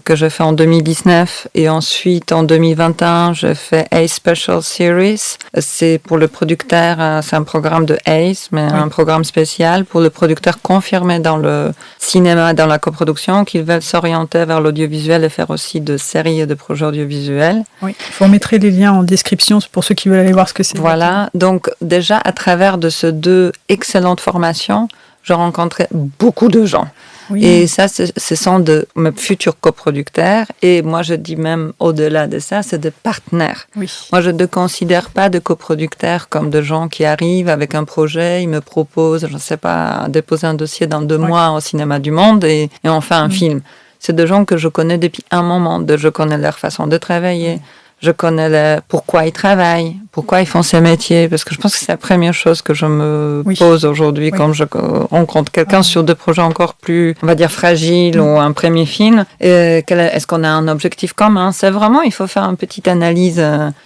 que je fais en 2019, et ensuite en 2021, je fais ACE Special Series. C'est pour le producteur, c'est un programme de ACE, mais un programme spécial pour le producteur confirmé dans le cinéma, dans la coproduction, qu'ils veulent s'orienter vers l'audiovisuel et faire aussi de séries et de projets audiovisuels. Vous mettrez les liens en description pour ceux qui veulent aller voir ce que c'est. Voilà, donc déjà à travers de ces 2 excellentes formations, je rencontrais beaucoup de gens. Et ça, ce sont de mes futurs coproducteurs. Et moi, je dis même au-delà de ça, c'est des partenaires. Moi, je ne considère pas de coproducteurs comme de gens qui arrivent avec un projet, ils me proposent, je ne sais pas, déposer un dossier dans 2 mois au Cinéma du Monde et on fait un film. C'est des gens que je connais depuis un moment. Je connais leur façon de travailler. Je connais pourquoi ils travaillent, pourquoi ils font ces métiers. Parce que je pense que c'est la première chose que je me pose aujourd'hui quand je rencontre quelqu'un sur des projets encore plus, on va dire, fragiles ou un premier film. Est-ce qu'on a un objectif commun ? C'est vraiment, il faut faire une petite analyse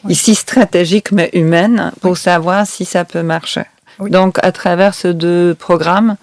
ici stratégique mais humaine pour savoir si ça peut marcher. Donc, à travers ces 2 programmes,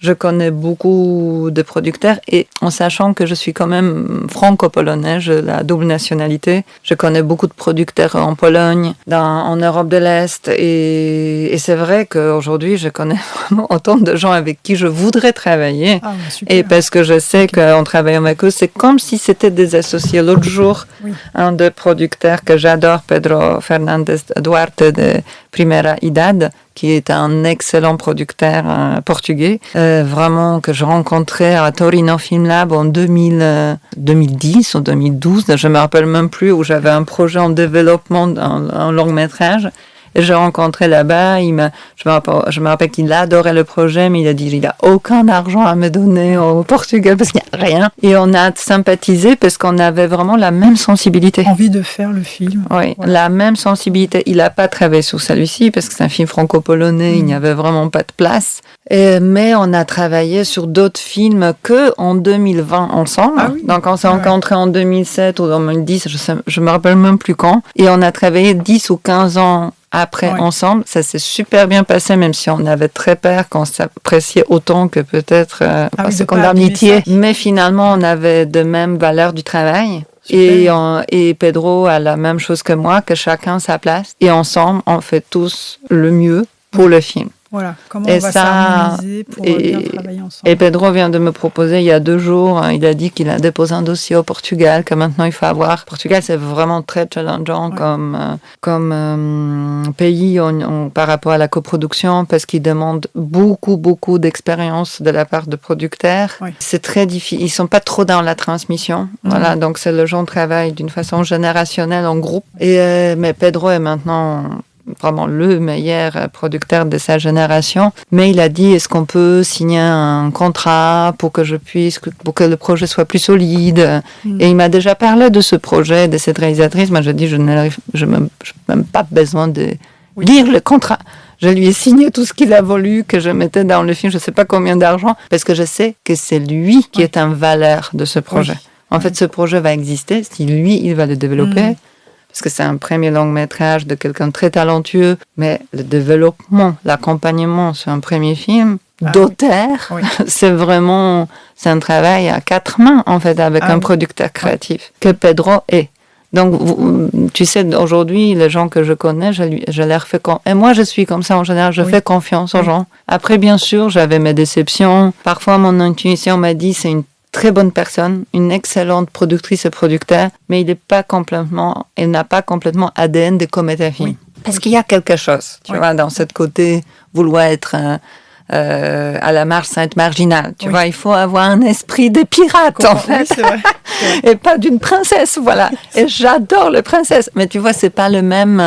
je connais beaucoup de producteurs et en sachant que je suis quand même franco-polonaise, j'ai la double nationalité, je connais beaucoup de producteurs en Pologne, en Europe de l'Est et c'est vrai qu'aujourd'hui je connais vraiment autant de gens avec qui je voudrais travailler. Ah, super. Et parce que je sais qu'en travaillant avec eux, c'est comme si c'était des associés. L'autre jour, un des producteurs que j'adore, Pedro Fernandes Duarte de Primera Idade, qui est un excellent producteur portugais, vraiment que je rencontrais à Torino Film Lab en 2010 ou 2012, je me rappelle même plus, où j'avais un projet en développement, un long métrage. Et je rencontrais là-bas, je me rappelle qu'il adorait le projet, mais il a dit, il n'a aucun argent à me donner au Portugal parce qu'il n'y a rien. Et on a sympathisé parce qu'on avait vraiment la même sensibilité. Envie de faire le film. Oui, la même sensibilité. Il n'a pas travaillé sur celui-ci parce que c'est un film franco-polonais, il n'y avait vraiment pas de place. Mais on a travaillé sur d'autres films en 2020 ensemble. Ah oui. Donc on s'est rencontrés en 2007 ou en 2010, je me rappelle même plus quand. Et on a travaillé 10 ou 15 ans après ensemble. Ça s'est super bien passé, même si on avait très peur qu'on s'appréciait autant que peut-être seconde amitié. Mais finalement, on avait de mêmes valeurs du travail. Et Pedro a la même chose que moi, que chacun sa place. Et ensemble, on fait tous le mieux pour le film. Voilà, comment on va s'harmoniser pour bien travailler ensemble. Et Pedro vient de me proposer il y a 2 jours, il a dit qu'il a déposé un dossier au Portugal, que maintenant il faut avoir. Portugal, c'est vraiment très challengeant comme pays par rapport à la coproduction, parce qu'il demande beaucoup d'expérience de la part de producteurs. Oui. C'est très difficile, ils sont pas trop dans la transmission. Voilà, donc c'est le genre de travail d'une façon générationnelle en groupe. Mais Pedro est maintenant vraiment le meilleur producteur de sa génération, mais il a dit, est-ce qu'on peut signer un contrat pour que pour que le projet soit plus solide. Et il m'a déjà parlé de ce projet, de cette réalisatrice. Moi, je dis, je n'ai même pas besoin de lire le contrat. Je lui ai signé tout ce qu'il a voulu, que je mettais dans le film, je ne sais pas combien d'argent, parce que je sais que c'est lui qui est un valeur de ce projet. En fait, ce projet va exister si lui, il va le développer. Parce que c'est un premier long-métrage de quelqu'un de très talentueux, mais le développement, l'accompagnement sur un premier film d'auteur, c'est un travail à 4 mains, en fait, avec un producteur créatif, que Pedro est. Donc, tu sais, aujourd'hui, les gens que je connais, je leur fais confiance. Et moi, je suis comme ça en général, je fais confiance aux gens. Après, bien sûr, j'avais mes déceptions. Parfois, mon intuition m'a dit, c'est une très bonne personne, une excellente productrice et producteur, mais il n'a pas complètement ADN de Cometa Film. Parce qu'il y a quelque chose, tu vois, dans ce côté vouloir être à la marge sainte marginale. Tu vois, il faut avoir un esprit de pirate, en fait. Oui, c'est vrai. Et pas d'une princesse, voilà. Et j'adore les princesses. Mais tu vois, c'est pas le même...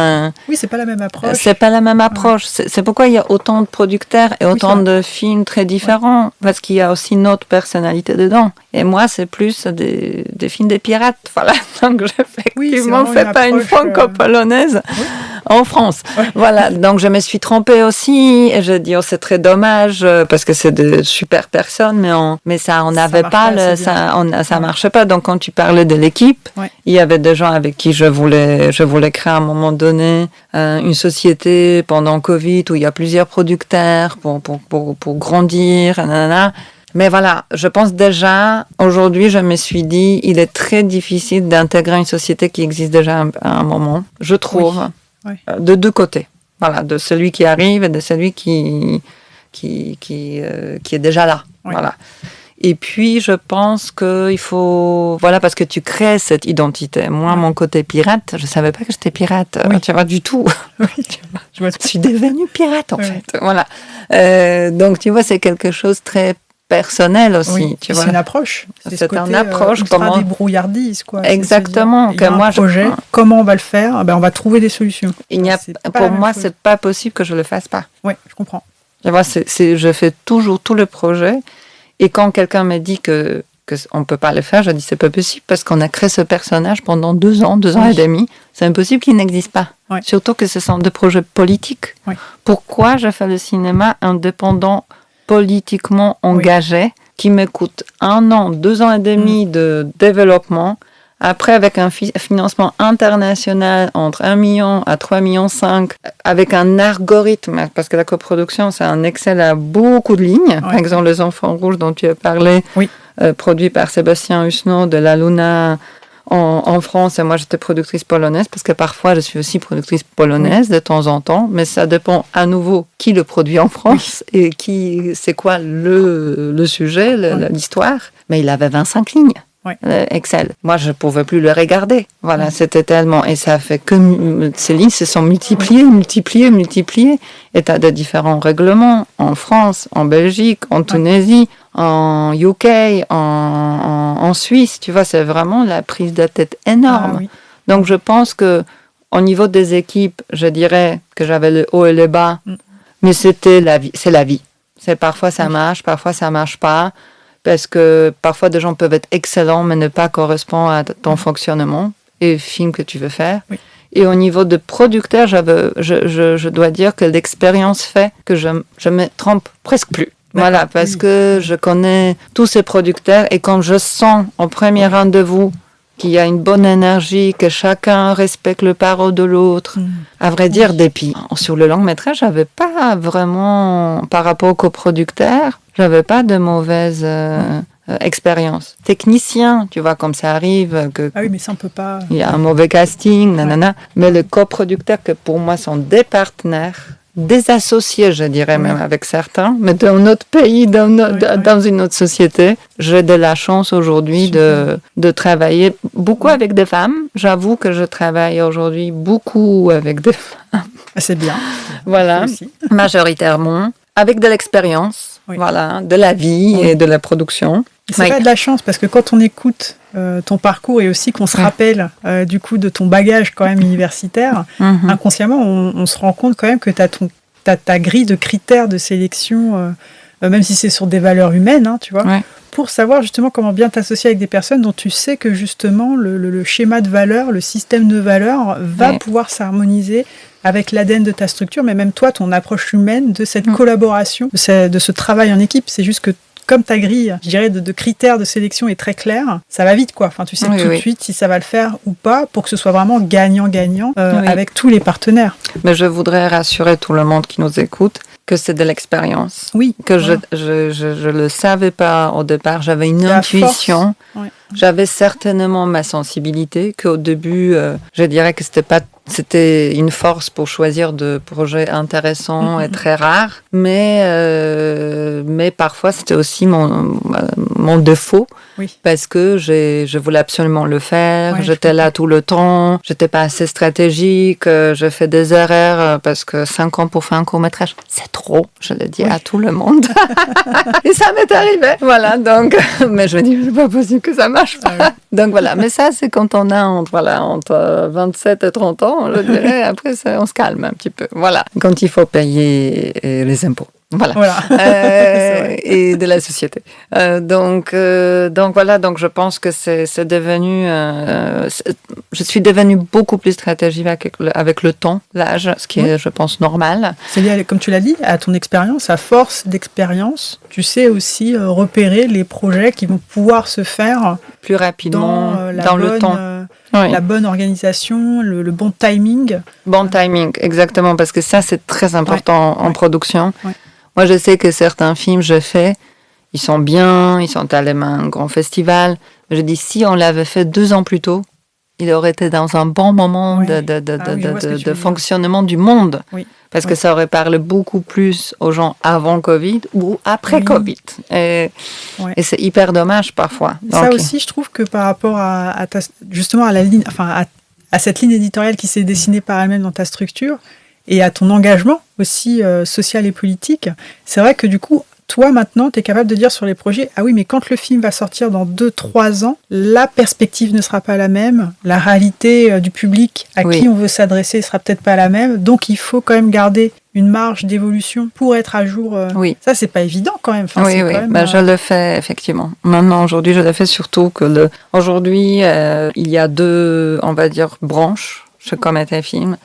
Oui, c'est pas la même approche. C'est pas la même approche. C'est pourquoi il y a autant de producteurs et autant de films très différents. Parce qu'il y a aussi notre personnalité dedans. Et moi, c'est plus des films des pirates. Voilà. Donc, je effectivement fais pas une franco-polonaise en France. Voilà. Donc, je me suis trompée aussi. Et je dis, c'est très dommage parce que c'est de super personnes, mais ça, on n'avait pas ça marchait pas. Donc, quand tu parlais de l'équipe, il y avait des gens avec qui je voulais créer à un moment donné une société pendant Covid où il y a plusieurs producteurs pour grandir, nanana. Mais voilà, je pense déjà, aujourd'hui, je me suis dit, il est très difficile d'intégrer une société qui existe déjà à un moment, je trouve, de 2 côtés. Voilà, de celui qui arrive et de celui qui est déjà là. Voilà. Et puis, je pense qu'il faut... Voilà, parce que tu crées cette identité. Moi, mon côté pirate, je ne savais pas que j'étais pirate. Tu vois, du tout. Je suis devenue pirate, en fait. Voilà. Donc, tu vois, c'est quelque chose de très personnel aussi. Tu vois. C'est une approche. C'est une approche. Comment... débrouillardise, quoi. Exactement. Il y a un projet, comment on va le faire? On va trouver des solutions. Pour moi, ce n'est pas possible que je ne le fasse pas. Oui, je comprends. Tu vois, je fais toujours tout le projet. Et quand quelqu'un me dit que on peut pas le faire, je dis c'est pas possible parce qu'on a créé ce personnage pendant 2 ans et demi. C'est impossible qu'il n'existe pas. Oui. Surtout que ce sont des projets politiques. Oui. Pourquoi je fais le cinéma indépendant, politiquement engagé, qui me coûte 1 an, 2 ans et demi de développement Après, avec un financement international entre 1 million à 3,5 millions, avec un algorithme, parce que la coproduction, c'est un Excel à beaucoup de lignes. Par exemple, Les Enfants Rouges dont tu as parlé, produit par Sébastien Husneau de la Luna en France. Et moi, j'étais productrice polonaise, parce que parfois, je suis aussi productrice polonaise de temps en temps. Mais ça dépend à nouveau qui le produit en France et c'est quoi le sujet, l'histoire. Mais il avait 25 lignes. Excel. Moi, je ne pouvais plus le regarder. Voilà, c'était tellement... Et ça fait que ces lignes se sont multipliées. Et tu as de différents règlements en France, en Belgique, en Tunisie, en UK, en Suisse. Tu vois, c'est vraiment la prise de tête énorme. Donc, je pense que au niveau des équipes, je dirais que j'avais le haut et le bas. Mais c'était la vie. C'est la vie. C'est parfois ça marche, parfois ça marche pas. Parce que parfois, des gens peuvent être excellents, mais ne pas correspondre à ton fonctionnement et film que tu veux faire. Et au niveau de producteur, je dois dire que l'expérience fait que je me trompe presque plus. Voilà, parce que je connais tous ces producteurs et quand je sens au premier rendez-vous qu'il y a une bonne énergie, que chacun respecte le parole de l'autre. À vrai dire, sur le long métrage, j'avais pas vraiment, par rapport au coproducteur, j'avais pas de mauvaise expérience. Technicien, tu vois, comme ça arrive. Mais ça, on peut pas... Il y a un mauvais casting, nanana. Mais le coproducteur, que pour moi sont des partenaires, des associés, je dirais même avec certains, mais d'un autre pays, dans une autre société. J'ai de la chance aujourd'hui de travailler beaucoup avec des femmes. J'avoue que je travaille aujourd'hui beaucoup avec des femmes. C'est bien. Voilà, majoritairement, avec de l'expérience, voilà, de la vie et de la production. C'est pas de la chance, parce que quand on écoute ton parcours et aussi qu'on se rappelle du coup de ton bagage quand même universitaire, inconsciemment on se rend compte quand même que t'as ta grille de critères de sélection, même si c'est sur des valeurs humaines, tu vois, pour savoir justement comment bien t'associer avec des personnes dont tu sais que justement le schéma de valeurs, le système de valeurs va pouvoir s'harmoniser avec l'ADN de ta structure, mais même toi, ton approche humaine de cette collaboration, de ce travail en équipe. C'est juste que comme ta grille, je dirais, de critères de sélection est très claire, ça va vite, quoi. Enfin, tu sais tout de suite si ça va le faire ou pas, pour que ce soit vraiment gagnant-gagnant avec tous les partenaires. Mais je voudrais rassurer tout le monde qui nous écoute que c'est de l'expérience. Que je le savais pas au départ. J'avais une intuition. J'avais certainement ma sensibilité, qu'au début, je dirais que c'était une force pour choisir de projets intéressants et très rares, mais parfois c'était aussi mon défaut, parce que je voulais absolument le faire, j'étais là tout le temps, j'étais pas assez stratégique, je fais des erreurs, parce que 5 ans pour faire un court-métrage, c'est trop, je le dis à tout le monde. Et ça m'est arrivé, voilà, donc, mais je me dis, c'est pas possible que ça marche pas. Donc voilà, mais ça c'est quand on a entre 27 et 30 ans, je dirais, après on se calme un petit peu, voilà, quand il faut payer les impôts. Voilà. Et de la société. Donc voilà, donc je pense que c'est devenu... je suis devenue beaucoup plus stratégique avec le temps, l'âge, ce qui est, je pense, normal. C'est lié, comme tu l'as dit, à ton expérience, à force d'expérience. Tu sais aussi repérer les projets qui vont pouvoir se faire plus rapidement dans le temps. La bonne organisation, le bon timing. Bon timing, exactement, parce que ça, c'est très important en production. Moi, je sais que certains films que je fais, ils sont bien, ils sont allés à un grand festival. Je dis, si on l'avait fait 2 ans plus tôt, il aurait été dans un bon moment de fonctionnement du monde. Parce que ça aurait parlé beaucoup plus aux gens avant Covid ou après Covid. Et c'est hyper dommage parfois. Donc, ça aussi, je trouve que par rapport justement à la ligne, enfin à cette ligne éditoriale qui s'est dessinée par elle-même dans ta structure, et à ton engagement aussi social et politique, c'est vrai que du coup, toi maintenant, tu es capable de dire sur les projets, ah oui, mais quand le film va sortir dans 2-3 ans, la perspective ne sera pas la même, la réalité du public à qui on veut s'adresser sera peut-être pas la même, donc il faut quand même garder une marge d'évolution pour être à jour. Ça, c'est pas évident quand même. Enfin, quand même, je le fais effectivement. Maintenant, aujourd'hui, je le fais surtout que aujourd'hui, il y a 2, on va dire, branches chez Comète et Film.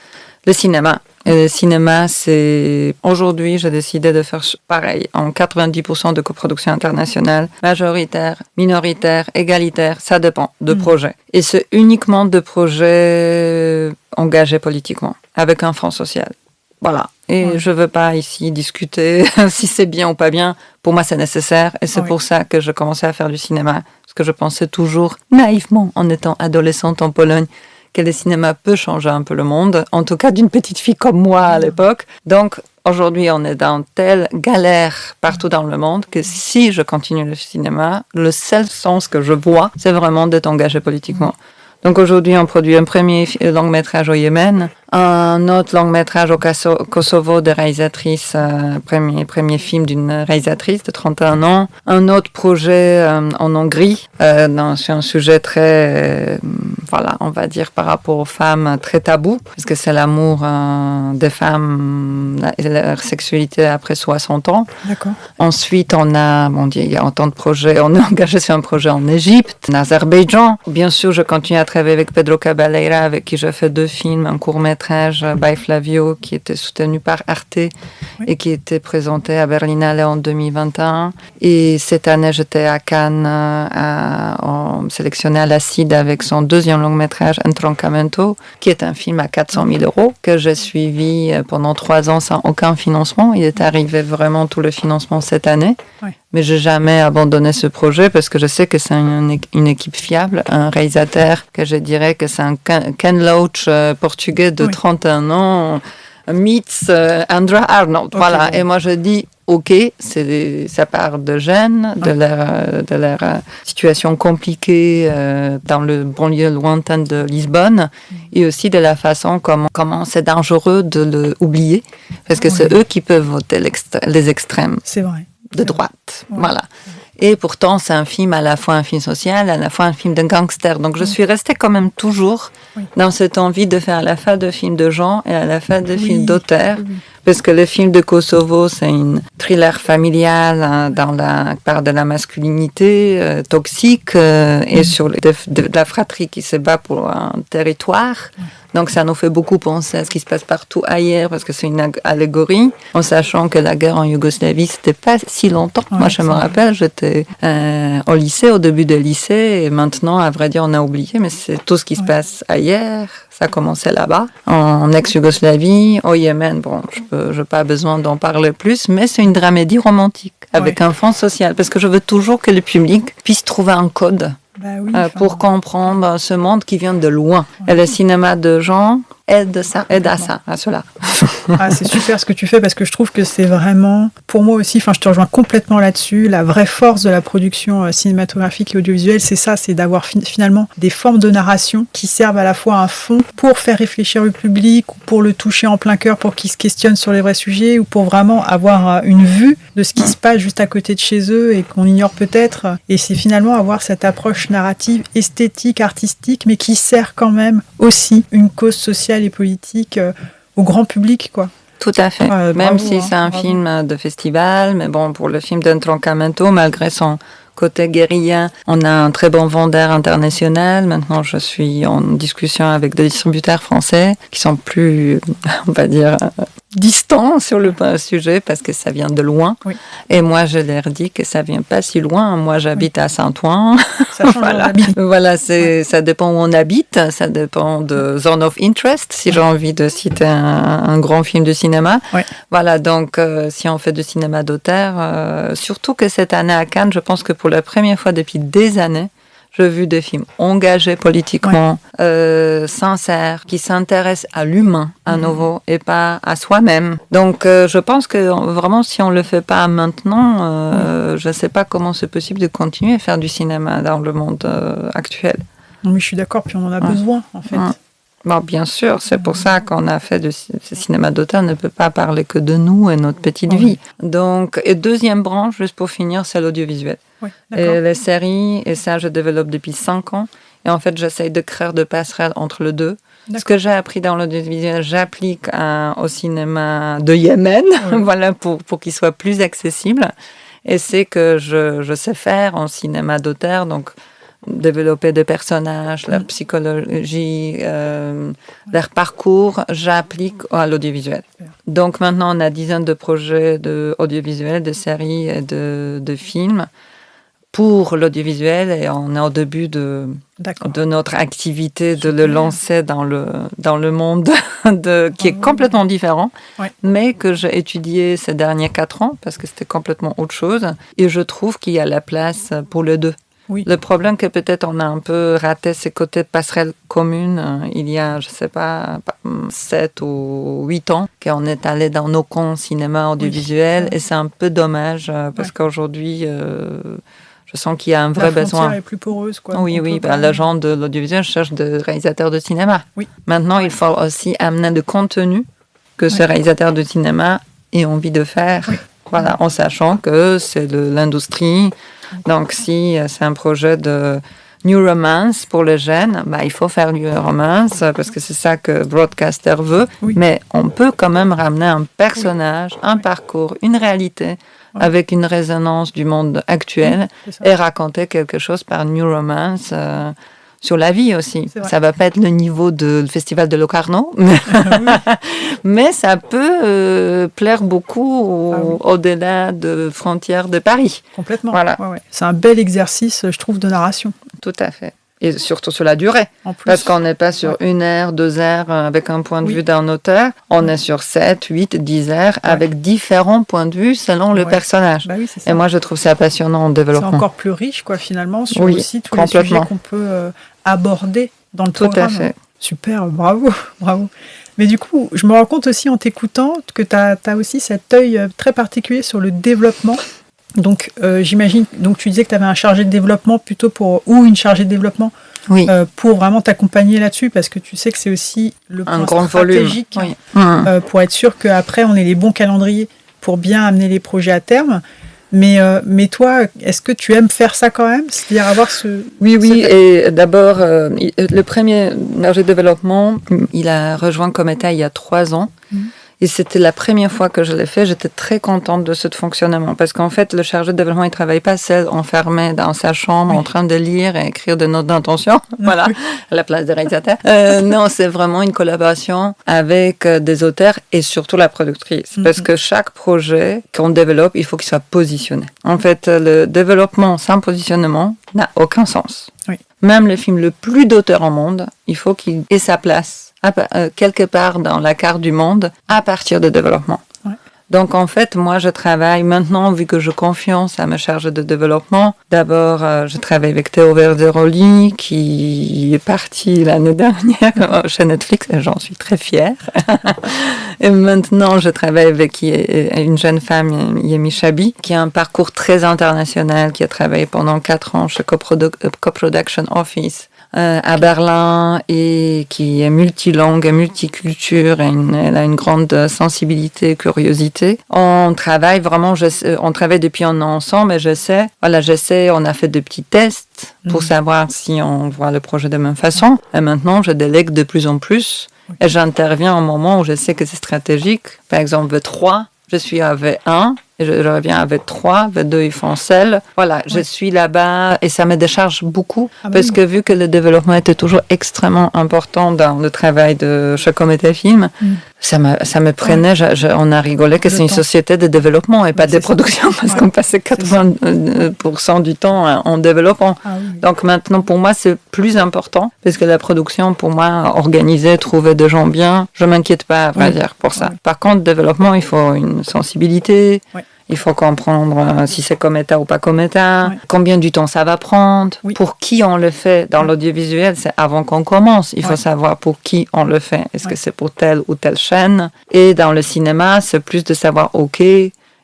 Le cinéma Et le cinéma, c'est... Aujourd'hui, j'ai décidé de faire pareil, en 90% de coproduction internationale, majoritaire, minoritaire, égalitaire, ça dépend de projets. Et c'est uniquement de projets engagés politiquement, avec un fonds social. Voilà. Et je veux pas ici discuter si c'est bien ou pas bien. Pour moi, c'est nécessaire. Et c'est pour ça que je commençais à faire du cinéma. Parce que je pensais toujours, naïvement, en étant adolescente en Pologne, que le cinéma peut changer un peu le monde. En tout cas, d'une petite fille comme moi à l'époque. Donc, aujourd'hui, on est dans telle galère partout dans le monde que si je continue le cinéma, le seul sens que je vois, c'est vraiment d'être engagé politiquement. Donc aujourd'hui, on produit un premier long-métrage au Yémen, un autre long-métrage au Kosovo de réalisatrice, premier film d'une réalisatrice de 31 ans, un autre projet en Hongrie, sur un sujet très, voilà, on va dire par rapport aux femmes, très tabou, parce que c'est l'amour des femmes et leur sexualité après 60 ans. D'accord. Ensuite, il y a autant de projets, on est engagé sur un projet en Égypte, en Azerbaïdjan. Bien sûr, je continue à travailler avec Pedro Cabaleira, avec qui je fais 2 films, un court-métrage by Flavio, qui était soutenu par Arte et qui était présenté à Berlinale en 2021. Et cette année, j'étais à Cannes, sélectionné à la CID avec son 2e long-métrage, Entroncamento, qui est un film à 400 000 € que j'ai suivi pendant 3 ans sans aucun financement. Il est arrivé vraiment tout le financement cette année. Mais j'ai jamais abandonné ce projet parce que je sais que c'est une équipe fiable, un réalisateur que je dirais que c'est un Ken Loach portugais de 31 ans, meets Andra Arnold. Voilà. Et moi je dis, ok, ça part de gênes, de leur situation compliquée dans le banlieue lointaine de Lisbonne, et aussi de la façon comment c'est dangereux de l'oublier, parce que c'est eux qui peuvent voter les extrêmes. C'est vrai. De droite, voilà. Et pourtant, c'est un film à la fois un film social, à la fois un film de gangster. Donc, je suis restée quand même toujours dans cette envie de faire à la fois de films de genre et à la fois de films d'auteur. Parce que le film de Kosovo, c'est une thriller familial dans la part de la masculinité toxique et sur de la fratrie qui se bat pour un territoire. Donc ça nous fait beaucoup penser à ce qui se passe partout ailleurs parce que c'est une allégorie, en sachant que la guerre en Yougoslavie, c'était pas si longtemps. Moi, je me rappelle, j'étais au lycée, au début de lycée, et maintenant, à vrai dire, on a oublié, mais c'est tout ce qui se passe ailleurs. Ça a commencé là-bas, en ex-Yougoslavie, au Yémen. Bon, je n'ai pas besoin d'en parler plus, mais c'est une dramédie romantique avec un fond social, parce que je veux toujours que le public puisse trouver un code pour comprendre ce monde qui vient de loin. Et le cinéma de genre aide à cela. C'est super ce que tu fais parce que je trouve que c'est vraiment, pour moi aussi, je te rejoins complètement là-dessus, la vraie force de la production cinématographique et audiovisuelle, c'est ça, c'est d'avoir finalement des formes de narration qui servent à la fois un fond pour faire réfléchir le public ou pour le toucher en plein cœur pour qu'il se questionne sur les vrais sujets ou pour vraiment avoir une vue de ce qui se passe juste à côté de chez eux et qu'on ignore peut-être. Et c'est finalement avoir cette approche narrative, esthétique, artistique, mais qui sert quand même aussi une cause sociale et politique au grand public, quoi. Tout à fait. Même si c'est un film de festival, mais bon, pour le film d'Entroncamento, malgré son côté guérilla, on a un très bon vendeur international. Maintenant, je suis en discussion avec des distributeurs français qui sont plus, on va dire, distants sur le sujet parce que ça vient de loin. Et moi, je leur dis que ça vient pas si loin. Moi, j'habite à Saint-Ouen. Ça change voilà, ça dépend où on habite. Ça dépend de zone of interest, si j'ai envie de citer un grand film de cinéma. Voilà, donc, si on fait du cinéma d'auteur, surtout que cette année à Cannes, je pense que pour la première fois depuis des années, j'ai vu des films engagés politiquement, sincères, qui s'intéressent à l'humain à nouveau et pas à soi-même. Donc, je pense que vraiment, si on le fait pas maintenant, je sais pas comment c'est possible de continuer à faire du cinéma dans le monde actuel. Non, mais je suis d'accord, puis on en a besoin, en fait. Bon, bien sûr, c'est pour ça qu'on a fait ce cinéma d'auteur ne peut pas parler que de nous et notre petite vie. Donc, et deuxième branche, juste pour finir, c'est l'audiovisuel. Et les séries, et ça, je développe depuis 5 ans. Et en fait, j'essaye de créer de passerelles entre les deux. Ce que j'ai appris dans l'audiovisuel, j'applique au cinéma de Yémen, voilà, pour qu'il soit plus accessible. Et c'est que je sais faire en cinéma d'auteur, donc développer des personnages, leur psychologie, leur parcours, j'applique à l'audiovisuel. Donc maintenant, on a dizaines de projets audiovisuels, de séries et de films pour l'audiovisuel et on est au début de notre activité de le lancer dans le monde qui est complètement différent, mais que j'ai étudié ces derniers 4 ans parce que c'était complètement autre chose et je trouve qu'il y a la place pour les deux. Oui. Le problème que peut-être on a un peu raté ces côtés de passerelle commune il y a, je sais pas, 7 ou 8 ans, qu'on est allé dans nos camps cinéma audiovisuel et c'est un peu dommage parce qu'aujourd'hui je sens qu'il y a un vrai besoin. La frontière est plus poreuse, quoi. Oui. L'agent de l'audiovisuel cherche des réalisateurs de cinéma. Oui. Maintenant, il faut aussi amener de contenu que ce réalisateur de cinéma ait envie de faire. Oui. Voilà, en sachant que c'est l'industrie. Donc, si c'est un projet de New Romance pour les jeunes, il faut faire New Romance parce que c'est ça que Broadcaster veut. Oui. Mais on peut quand même ramener un personnage, un parcours, une réalité avec une résonance du monde actuel et raconter quelque chose par New Romance sur la vie aussi. Ça va pas être le niveau du Festival de Locarno, mais ça peut plaire beaucoup au-delà de frontières de Paris. Complètement. Voilà. C'est un bel exercice, je trouve, de narration. Tout à fait. Et surtout sur la durée. Parce qu'on n'est pas sur 1 heure, 2 heures avec un point de vue d'un auteur. On est sur 7, 8, 10 heures avec différents points de vue selon le personnage. Oui, c'est ça. Et moi, je trouve ça passionnant en développement. C'est encore plus riche, finalement, sur aussi tous les sujets qu'on peut aborder dans le programme. Tout à fait. Super, bravo. Mais du coup, je me rends compte aussi en t'écoutant que tu as aussi cet œil très particulier sur le développement. Donc, j'imagine, tu disais que tu avais un chargé de développement ou une chargée de développement pour vraiment t'accompagner là-dessus, parce que tu sais que c'est aussi le point stratégique pour être sûr qu'après, on ait les bons calendriers pour bien amener les projets à terme. Mais toi, est-ce que tu aimes faire ça quand même? C'est-à-dire avoir ce... Oui, et d'abord, le premier chargé de développement, il a rejoint Cometa il y a 3 ans. Et c'était la première fois que je l'ai fait. J'étais très contente de ce fonctionnement. Parce qu'en fait, le chargé de développement, il ne travaille pas seul, enfermé dans sa chambre, en train de lire et écrire des notes d'intention. Voilà, à la place des réalisateurs. Non, c'est vraiment une collaboration avec des auteurs et surtout la productrice. Parce que chaque projet qu'on développe, il faut qu'il soit positionné. En fait, le développement sans positionnement n'a aucun sens. Même le film le plus d'auteur au monde, il faut qu'il ait sa place quelque part dans la carte du monde à partir de développement. Donc en fait, moi je travaille maintenant, vu que je confiance à ma charge de développement. D'abord, je travaille avec Théo Verderoli, qui est parti l'année dernière chez Netflix, et j'en suis très fière. Et maintenant, je travaille avec une jeune femme, Yemi Chabi, qui a un parcours très international, qui a travaillé pendant 4 ans chez Coproduction Office à Berlin et qui est multilangue et multiculture et elle a une grande sensibilité et curiosité. On travaille vraiment, on travaille depuis un an ensemble et on a fait de petits tests pour savoir si on voit le projet de la même façon. Et maintenant, je délègue de plus en plus et j'interviens au moment où je sais que c'est stratégique. Par exemple, V3, je suis à V1 et je reviens à V3, V2 ils font celle. Voilà, je suis là-bas et ça me décharge beaucoup parce que vu que le développement était toujours extrêmement important dans le travail de chez Cometa Film, ça me prenait, on a rigolé que c'est une société de développement et pas de production parce qu'on passait 80% du temps en développant. Donc maintenant, pour moi, c'est plus important parce que la production, pour moi, organiser, trouver des gens bien, je m'inquiète pas, à vrai dire, pour ça. Par contre, développement, il faut une sensibilité. Il faut comprendre si c'est Cometa ou pas Cometa, combien du temps ça va prendre, pour qui on le fait. Dans l'audiovisuel, c'est avant qu'on commence. Il faut savoir pour qui on le fait. Est-ce que c'est pour telle ou telle chaîne? Et dans le cinéma, c'est plus de savoir,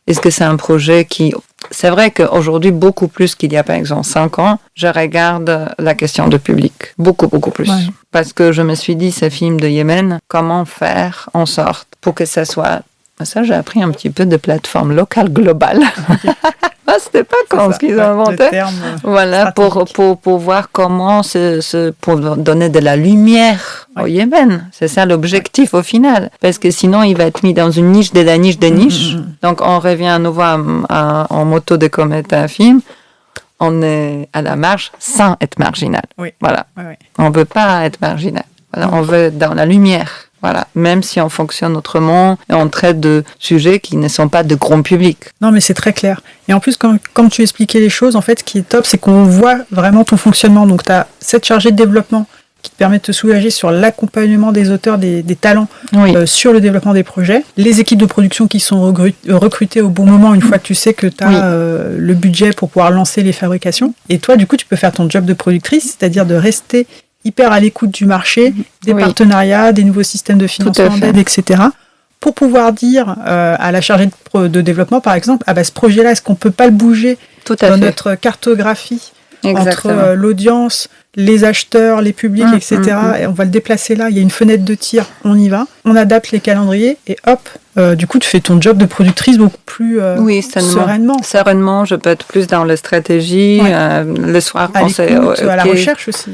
est-ce que c'est un projet qui... C'est vrai qu'aujourd'hui, beaucoup plus qu'il y a par exemple 5 ans, je regarde la question de public. Beaucoup, beaucoup plus. Parce que je me suis dit, ce film de Yémen, comment faire en sorte pour que ça soit... Ça, j'ai appris un petit peu de plateforme locale globale. C'était pas con ce qu'ils ont inventé. Voilà, pour voir comment pour donner de la lumière au Yémen. C'est ça l'objectif au final. Parce que sinon, il va être mis dans une niche de la niche des niches. Donc, on revient à nouveau en moto de Cometa Film. on est à la marge sans être marginal. Oui. Voilà. Oui, oui. On veut pas être marginal. Voilà. On veut être dans la lumière. Voilà, même si on fonctionne autrement et on traite de sujets qui ne sont pas de grand public. Non, mais c'est très clair. Et en plus, comme tu expliquais les choses, en fait, ce qui est top, c'est qu'on voit vraiment ton fonctionnement. Donc, tu as cette chargée de développement qui te permet de te soulager sur l'accompagnement des auteurs, des talents, Oui. sur le développement des projets. Les équipes de production qui sont recrutées au bon moment, une fois que tu sais que tu as le budget pour pouvoir lancer les fabrications. Et toi, du coup, tu peux faire ton job de productrice, c'est-à-dire de rester hyper à l'écoute du marché, des partenariats, des nouveaux systèmes de financement, d'aide, etc. Pour pouvoir dire à la chargée de développement, par exemple, ce projet-là, est-ce qu'on ne peut pas le bouger dans notre cartographie entre l'audience, les acheteurs, les publics, etc. Et on va le déplacer là, il y a une fenêtre de tir, on y va. On adapte les calendriers et hop, du coup, tu fais ton job de productrice beaucoup plus sereinement. Sereinement, je peux être plus dans la stratégie, le soir, à l'écoute, à la recherche aussi.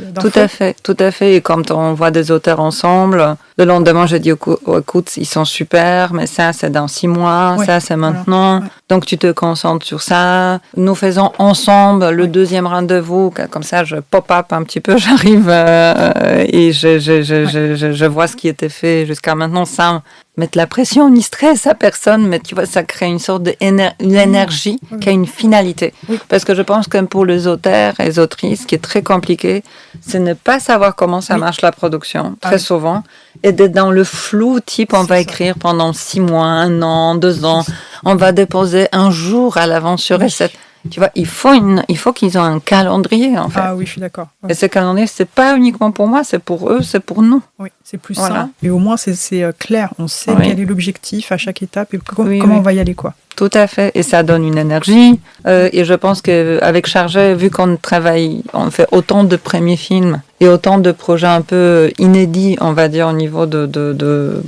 Tout à fait. Et quand on voit des auteurs ensemble, le lendemain, je dis, écoute, ils sont super, mais ça, c'est dans 6 mois, ça, c'est maintenant. Voilà. Donc, tu te concentres sur ça. Nous faisons ensemble le deuxième rendez-vous, comme ça, je pop-up un petit peu, j'arrive et je vois ce qui était fait jusqu'à maintenant sans mettre la pression ni stress à personne, mais tu vois, ça crée une sorte d'énergie qui a une finalité. Oui. Parce que je pense que pour les auteurs et les autrices, ce qui est très compliqué, c'est ne pas savoir comment ça marche la production, très souvent, et d'être dans le flou, type on va écrire pendant 6 mois, 1 an, 2 ans, on va déposer un jour à l'avance sur recette. Tu vois, il faut qu'ils aient un calendrier, en fait. Ah oui, je suis d'accord. Ouais. Et ce calendrier, c'est pas uniquement pour moi, c'est pour eux, c'est pour nous. Oui, c'est plus sain. Et au moins, c'est clair. On sait quel est l'objectif à chaque étape et comment on va y aller, quoi. Tout à fait. Et ça donne une énergie. Et je pense qu'avec Chargé, vu qu'on travaille, on fait autant de premiers films et autant de projets un peu inédits, on va dire, au niveau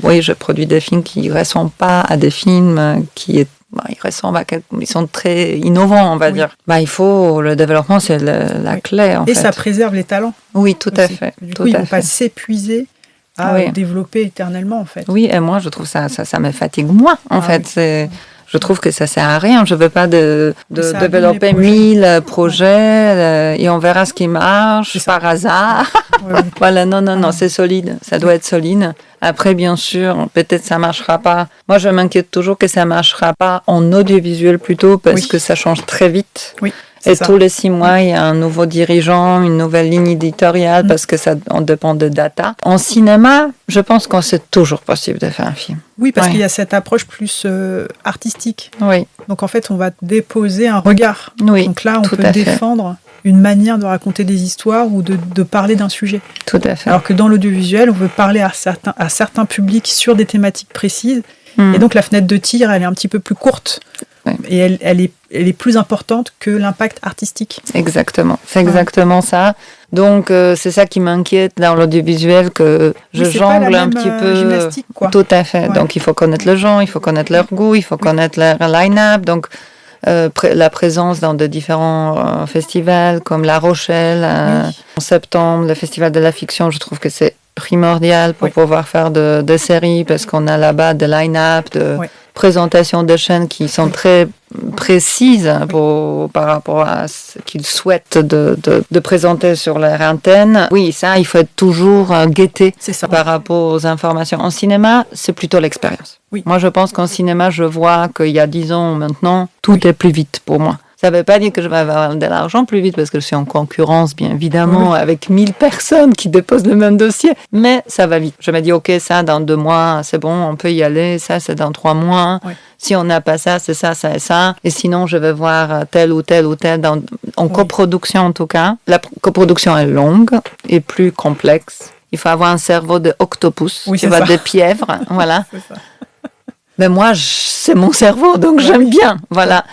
oui, je produis des films qui ne ressemblent pas à des films ils sont très innovants, on va dire. Le développement, c'est la clé, en fait. Et ça préserve les talents. Oui, tout à fait. Du coup, ils ne vont pas s'épuiser à développer éternellement, en fait. Oui, et moi, je trouve ça me fatigue moins, en fait. Je trouve que ça sert à rien. Je veux pas de développer 1000 projets et on verra ce qui marche par hasard. Voilà, non, c'est solide. Ça doit être solide. Après, bien sûr, peut-être ça marchera pas. Moi, je m'inquiète toujours que ça marchera pas en audiovisuel plutôt parce que ça change très vite. Oui. Et tous les 6 mois, il y a un nouveau dirigeant, une nouvelle ligne éditoriale parce que on dépend de data. En cinéma, je pense que c'est toujours possible de faire un film. Oui, parce qu'il y a cette approche plus artistique. Oui. Donc en fait, on va déposer un regard. Oui. Donc là, on peut défendre une manière de raconter des histoires ou de parler d'un sujet. Tout à fait. Alors que dans l'audiovisuel, on veut parler à certains publics sur des thématiques précises. Et donc la fenêtre de tir, elle est un petit peu plus courte. Et elle est plus importante que l'impact artistique. Exactement, c'est exactement ça. Donc c'est ça qui m'inquiète dans l'audiovisuel, que je jongle un petit peu. Gymnastique, quoi. Tout à fait. Ouais. Donc il faut connaître les gens, il faut connaître leur goût, il faut connaître leur line-up. Donc la présence dans de différents festivals comme La Rochelle en septembre, le festival de la fiction, je trouve que c'est primordial pour pouvoir faire des séries parce qu'on a là-bas des line-up, de présentations de chaînes qui sont très précises par rapport à ce qu'ils souhaitent de présenter sur leur antenne. Oui, ça, il faut être toujours guetté par rapport aux informations. En cinéma, c'est plutôt l'expérience. Oui. Moi, je pense qu'en cinéma, je vois qu'il y a 10 ans maintenant, tout est plus vite pour moi. Ça ne veut pas dire que je vais avoir de l'argent plus vite parce que je suis en concurrence, bien évidemment, avec 1000 personnes qui déposent le même dossier. Mais ça va vite. Je me dis, OK, ça, dans 2 mois, c'est bon, on peut y aller. Ça, c'est dans 3 mois. Oui. Si on n'a pas ça, c'est ça, ça et ça. Et sinon, je vais voir tel ou tel en coproduction, en tout cas. La coproduction est longue et plus complexe. Il faut avoir un cerveau d'octopus, de pieuvre. Voilà. C'est ça. Mais moi, c'est mon cerveau, donc j'aime bien, voilà.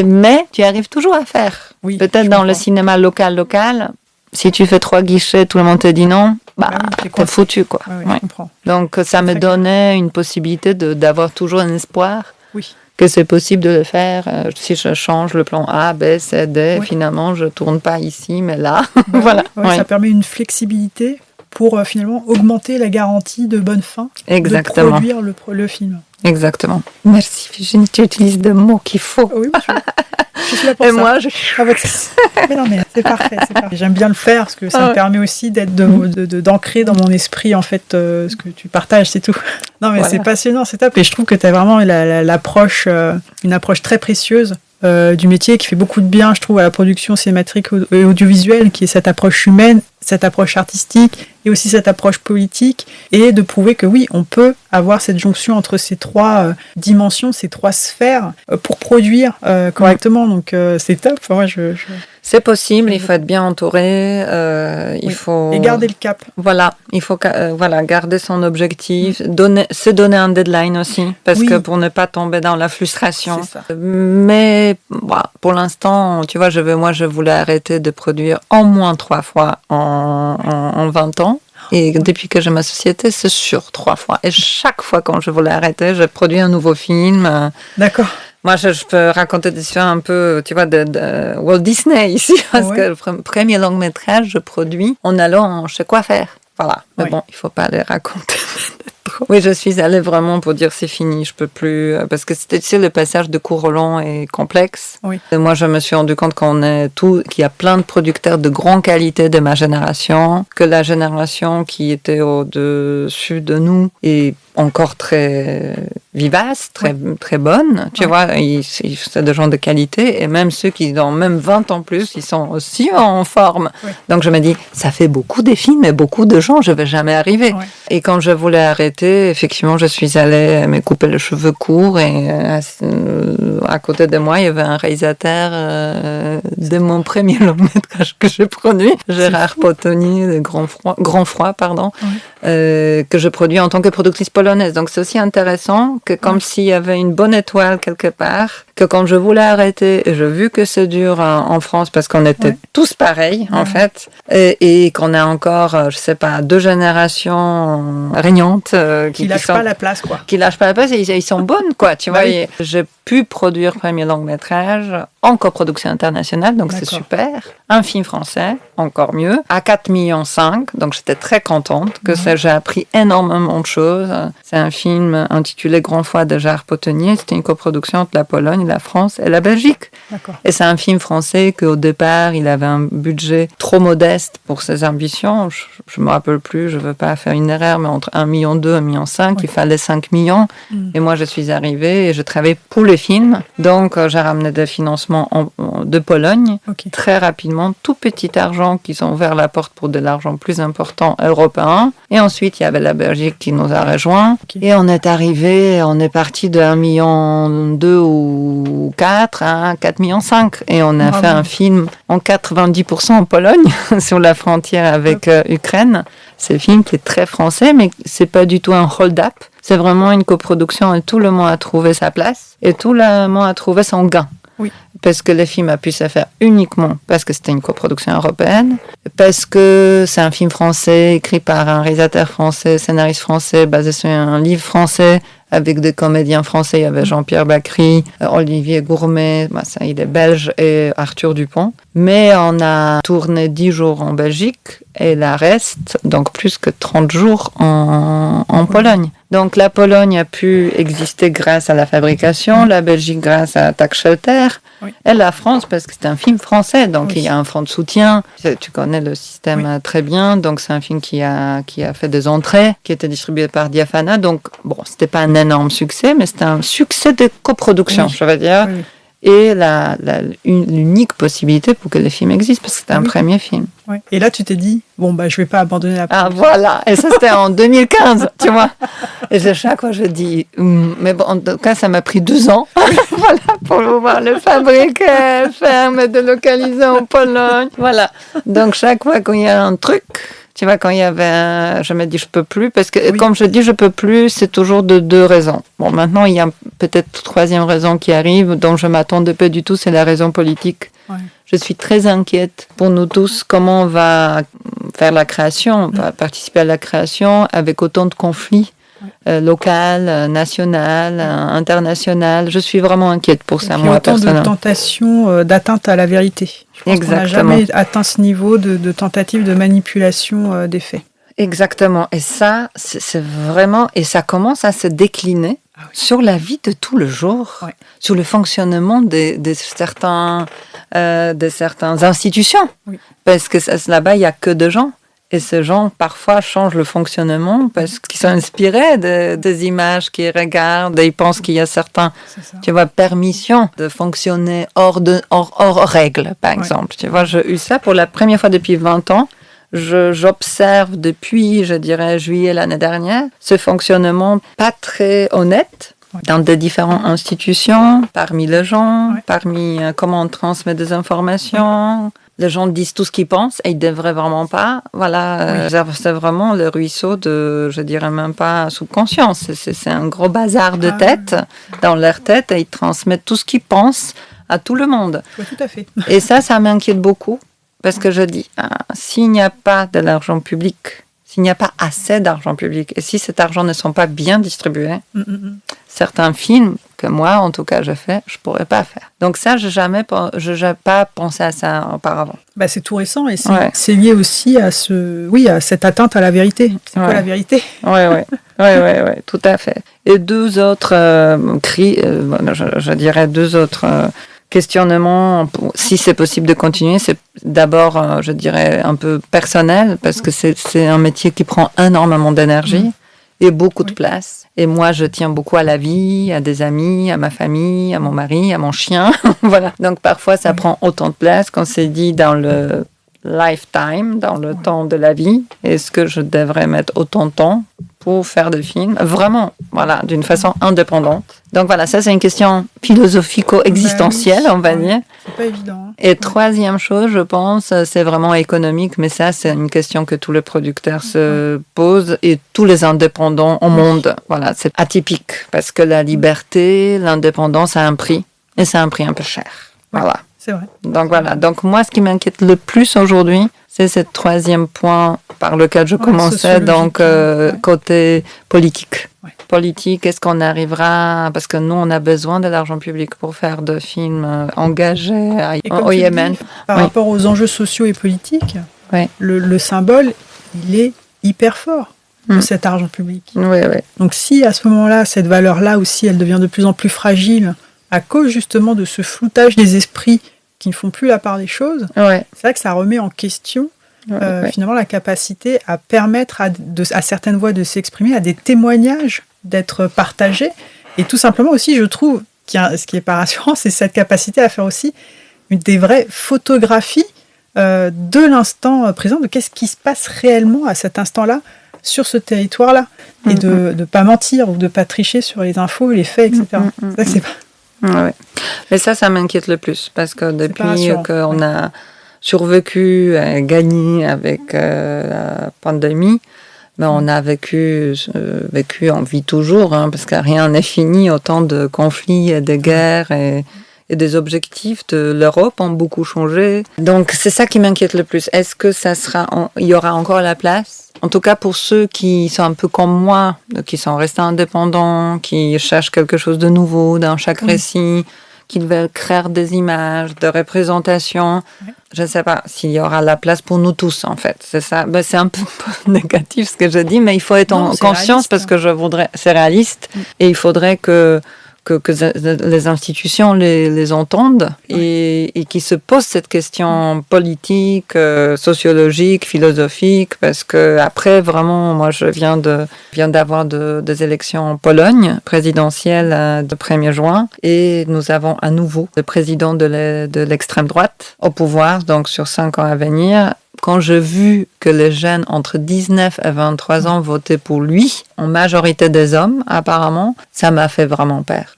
Mais tu arrives toujours à faire. Oui, peut-être dans le cinéma local, si tu fais 3 guichets, tout le monde te dit non, t'es foutu, quoi. Oui, je comprends. Donc ça me donnait une possibilité d'avoir toujours un espoir que c'est possible de le faire. Si je change le plan A, B, C, D, finalement, je tourne pas ici, mais là. Voilà. Ça permet une flexibilité pour finalement augmenter la garantie de bonne fin. Exactement. De produire le film. exactement. Merci Virginie, tu utilises des mots qu'il faut. Oui, je suis là pour et ça. Moi, mais non, mais c'est parfait, c'est parfait. J'aime bien le faire parce que ça me permet aussi d'ancrer dans mon esprit en fait ce que tu partages, c'est tout. Non, mais c'est passionnant, c'est top. Et je trouve que tu as vraiment l'approche, une approche très précieuse du métier qui fait beaucoup de bien, je trouve, à la production cinématique et audiovisuelle, qui est cette approche humaine, cette approche artistique et aussi cette approche politique, et de prouver que oui, on peut avoir cette jonction entre ces trois dimensions, ces trois sphères pour produire correctement. Donc c'est top. Enfin, c'est possible, il faut être bien entouré, il faut... Et garder le cap. Voilà, il faut garder son objectif, se donner un deadline aussi, parce que pour ne pas tomber dans la frustration. C'est ça. Mais pour l'instant, tu vois, je voulais arrêter de produire au moins 3 fois en 20 ans. Et depuis que j'ai ma société, c'est sûr 3 fois. Et chaque fois quand je voulais arrêter, je produis un nouveau film. D'accord. Moi, je peux raconter des histoires un peu, tu vois, de Walt Disney ici, parce que le premier long métrage, je produis en allant chez Coiffeur. Voilà. Mais bon, il faut pas les raconter. Oui, je suis allée vraiment pour dire c'est fini, je peux plus, parce que c'était, tu sais, le passage de court au long est complexe. Oui. Et moi, je me suis rendu compte qu'il y a plein de producteurs de grande qualité de ma génération, que la génération qui était au-dessus de nous est encore très vivace, très bonne, tu vois, c'est des gens de qualité, et même ceux qui ont même 20 ans plus, ils sont aussi en forme. Oui. Donc je me dis, ça fait beaucoup de films et beaucoup de gens, je vais jamais arriver. Oui. Et quand je voulais arrêter, effectivement, je suis allée me couper les cheveux courts, et à côté de moi, il y avait un réalisateur de mon premier long métrage que j'ai produit, Gérard Potonier, de Grand Froid, que je produis en tant que productrice polonaise. Donc c'est aussi intéressant que comme s'il y avait une bonne étoile quelque part, que quand je voulais arrêter, j'ai vu que c'est dur en France parce qu'on était tous pareils en fait, et qu'on a encore, je sais pas, 2 générations régnantes qui lâchent pas la place, quoi. Qui lâchent pas la place, et ils sont bonnes, quoi. Tu vois, j'ai pu produire premier long métrage en coproduction internationale, donc c'est super. Un film français, encore mieux, à 4,5 millions, donc j'étais très contente que j'ai appris énormément de choses. C'est un film intitulé Grand Froid de Gérard Potonier, c'était une coproduction entre la Pologne, la France et la Belgique. D'accord. Et c'est un film français qu'au départ, il avait un budget trop modeste pour ses ambitions. Je me rappelle plus, je veux pas faire une erreur, mais entre 1,2 million et 1,5 million, il fallait 5 millions. Et moi, je suis arrivée et je travaillais pour les films. Donc, j'ai ramené des financements de Pologne très rapidement, tout petit argent qui ont ouvert la porte pour de l'argent plus important européen. Et ensuite, il y avait la Belgique qui nous a rejoints. Et on est parti de 1,2 million ou 4 à 4,5 millions. Et on a fait un film en 90% en Pologne, sur la frontière avec Ukraine. C'est un film qui est très français, mais c'est pas du tout un hold-up. C'est vraiment une coproduction et tout le monde a trouvé sa place et tout le monde a trouvé son gain. Oui. Parce que le film a pu se faire uniquement parce que c'était une coproduction européenne, parce que c'est un film français écrit par un réalisateur français, scénariste français, basé sur un livre français, avec des comédiens français. Il y avait Jean-Pierre Bacry, Olivier Gourmet, ça, il est belge, et Arthur Dupont. Mais on a tourné 10 jours en Belgique et la reste, donc plus que 30 jours en Pologne. Donc la Pologne a pu exister grâce à la fabrication, la Belgique grâce à Tac Shelter, et la France parce que c'est un film français, donc il y a un fonds de soutien. Tu connais le système très bien, donc c'est un film qui a fait des entrées, qui était distribué par Diafana. Donc bon, c'était pas un énorme succès, mais c'était un succès de coproduction, je veux dire. Oui. Et l'unique possibilité pour que le film existe, parce que c'était un premier film. Ouais. Et là, tu t'es dit, je vais pas abandonner la production. Ah, voilà. Et ça, c'était en 2015, tu vois. Et chaque fois, je dis, mais bon, en tout cas, ça m'a pris 2 ans, voilà, pour pouvoir le fabriquer, faire, me délocaliser en Pologne. Voilà. Donc, chaque fois qu'il y a un truc, tu vois, quand il y avait je me dis je peux plus, parce que comme je dis je peux plus, c'est toujours de 2 raisons. Bon, maintenant, il y a peut-être 3e raison qui arrive, dont je m'attendais pas du tout, c'est la raison politique. Ouais. Je suis très inquiète pour nous tous, comment on va faire la création, on va participer à la création avec autant de conflits local, national, international. Je suis vraiment inquiète pour ça, moi, personnellement. Autant de tentations d'atteinte à la vérité. Je pense qu'on n'a jamais atteint ce niveau de tentative de manipulation des faits. Exactement. Et ça, c'est vraiment... Et ça commence à se décliner sur la vie de tout le jour, sur le fonctionnement de certaines institutions. Oui. Parce que là-bas, il n'y a que deux gens. Et ces gens, parfois, changent le fonctionnement parce qu'ils sont inspirés des images qu'ils regardent et ils pensent qu'il y a certains, permissions de fonctionner hors règles, par exemple. Tu vois, j'ai eu ça pour la première fois depuis 20 ans. J'observe depuis, je dirais, juillet l'année dernière, ce fonctionnement pas très honnête dans des différentes institutions, parmi les gens, parmi comment on transmet des informations. Les gens disent tout ce qu'ils pensent et ils devraient vraiment pas. Voilà, c'est vraiment le ruisseau de, je dirais même pas subconscience. C'est un gros bazar de tête dans leur tête et ils transmettent tout ce qu'ils pensent à tout le monde. Oui, tout à fait. Et ça m'inquiète beaucoup parce que je dis, s'il n'y a pas de l'argent public, s'il n'y a pas assez d'argent public et si cet argent ne sont pas bien distribués, certains films que moi, en tout cas, je pourrais pas faire. Donc ça, je n'ai pas pensé à ça auparavant. Bah, c'est tout récent et c'est lié aussi à cette atteinte à la vérité. C'est quoi la vérité ? Oui, tout à fait. Et deux autres je dirais deux autres questionnements, si c'est possible de continuer, c'est d'abord, je dirais, un peu personnel, parce que c'est un métier qui prend énormément d'énergie et beaucoup de place. Et moi, je tiens beaucoup à la vie, à des amis, à ma famille, à mon mari, à mon chien. Voilà. Donc, parfois, ça prend autant de place qu'on s'est dit dans le lifetime, dans le temps de la vie. Est-ce que je devrais mettre autant de temps pour faire des films? Vraiment, voilà, d'une façon indépendante. Donc, voilà, ça, c'est une question philosophico-existentielle, on va dire. C'est pas évident. Hein. Et troisième chose, je pense, c'est vraiment économique, mais ça, c'est une question que tous les producteurs se posent et tous les indépendants au monde. Voilà, c'est atypique parce que la liberté, l'indépendance a un prix et c'est un prix un peu cher. Voilà. C'est vrai. Donc voilà. Donc moi, ce qui m'inquiète le plus aujourd'hui, c'est ce troisième point par lequel je commençais, donc côté politique. Ouais. Politique, est-ce qu'on arrivera, parce que nous, on a besoin de l'argent public pour faire des films engagés au Yémen. Par rapport aux enjeux sociaux et politiques, le symbole, il est hyper fort de cet argent public. Oui. Donc si à ce moment-là, cette valeur-là aussi, elle devient de plus en plus fragile à cause justement de ce floutage des esprits qui ne font plus la part des choses, c'est vrai que ça remet en question finalement la capacité à permettre à certaines voix de s'exprimer, à des témoignages d'être partagés. Et tout simplement aussi, je trouve, ce qui n'est pas rassurant, c'est cette capacité à faire aussi des vraies photographies de l'instant présent, de qu'est-ce qui se passe réellement à cet instant-là sur ce territoire-là. Et de ne pas mentir ou de ne pas tricher sur les infos, les faits, etc. C'est ça que c'est pas... Ouais. Mais ça m'inquiète le plus parce que depuis qu'on a survécu, gagné avec la pandémie, on a vécu, on vit toujours, parce que rien n'est fini, autant de conflits et de guerres et des objectifs de l'Europe ont beaucoup changé. Donc c'est ça qui m'inquiète le plus. Est-ce que il y aura encore la place? En tout cas, pour ceux qui sont un peu comme moi, qui sont restés indépendants, qui cherchent quelque chose de nouveau dans chaque récit, qui veulent créer des images, de représentations. Je ne sais pas s'il y aura la place pour nous tous, en fait. C'est ça. C'est un peu négatif ce que je dis, mais il faut être en conscience parce que c'est réaliste. Et il faudrait que les institutions les entendent et qui se posent cette question politique, sociologique, philosophique, parce que après vraiment, moi je viens d'avoir des élections en Pologne présidentielles le 1er juin et nous avons à nouveau le président de l'extrême droite au pouvoir, donc sur 5 ans à venir. Quand j'ai vu que les jeunes entre 19 et 23 ans votaient pour lui, en majorité des hommes, apparemment, ça m'a fait vraiment peur.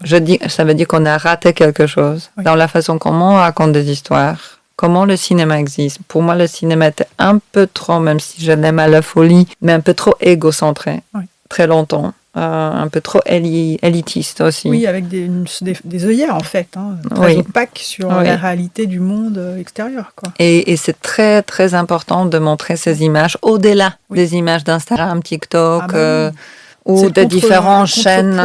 Ça veut dire qu'on a raté quelque chose dans la façon comment on raconte des histoires, comment le cinéma existe. Pour moi, le cinéma était un peu trop, même si je l'aime à la folie, mais un peu trop égocentré, très longtemps. Un peu trop élitiste aussi. Oui, avec des œillères en fait, très opaques sur la réalité du monde extérieur. Quoi. Et c'est très très important de montrer ces images au-delà des images d'Instagram, TikTok ou de différentes chaînes.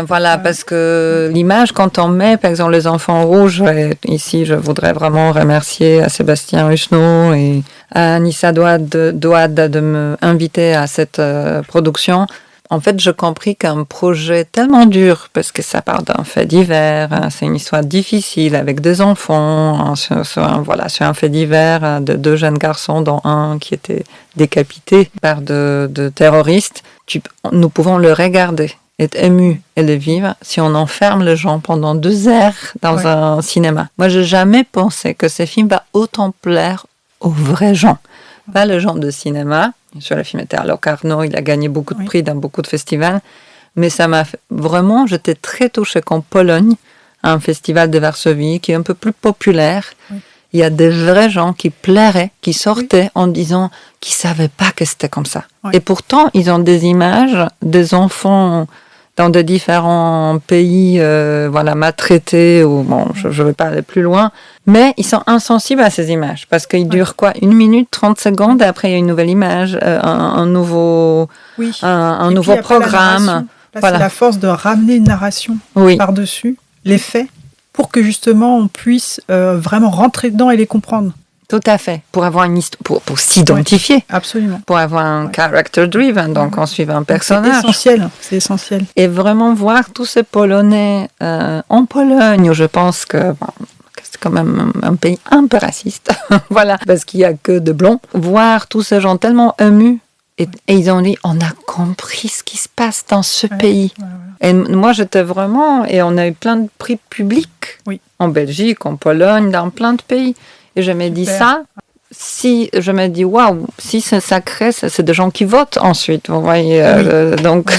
Parce que l'image, quand on met par exemple les enfants rouges, et ici je voudrais vraiment remercier à Sébastien Hucheneau et à Anissa Douad de m'inviter à cette production. En fait, j'ai compris qu'un projet tellement dur, parce que ça part d'un fait divers, hein, c'est une histoire difficile avec des enfants, hein, sur un fait divers de 2 jeunes garçons, dont un qui était décapité par de terroristes. Nous pouvons le regarder, être ému et le vivre si on enferme les gens pendant 2 heures dans un cinéma. Moi, j'ai jamais pensé que ce film va autant plaire aux vrais gens. Pas le genre de cinéma. Bien sûr, le film était à Locarno, il a gagné beaucoup de prix dans beaucoup de festivals. Mais ça m'a fait... Vraiment, j'étais très touchée qu'en Pologne, à un festival de Varsovie, qui est un peu plus populaire, il y a des vrais gens qui pleuraient, qui sortaient en disant qu'ils ne savaient pas que c'était comme ça. Et pourtant, ils ont des images des enfants dans de différents pays maltraités, ou bon, je ne vais pas aller plus loin, mais ils sont insensibles à ces images, parce qu'ils durent 1 minute 30 secondes, et après il y a une nouvelle image, un nouveau programme. Là, c'est la force de ramener une narration par-dessus les faits, pour que justement on puisse vraiment rentrer dedans et les comprendre. Tout à fait, pour avoir une histoire, pour s'identifier. Absolument. Pour avoir un character driven, donc on suit un personnage. C'est essentiel. Et vraiment voir tous ces Polonais en Pologne, où je pense que c'est quand même un pays un peu raciste, voilà, parce qu'il n'y a que de blonds. Voir tous ces gens tellement émus, et ils ont dit, on a compris ce qui se passe dans ce pays. Et moi, j'étais vraiment, et on a eu plein de prix publics, en Belgique, en Pologne, dans plein de pays. Et je me dis waouh, si c'est sacré, c'est des gens qui votent ensuite, vous voyez. Donc,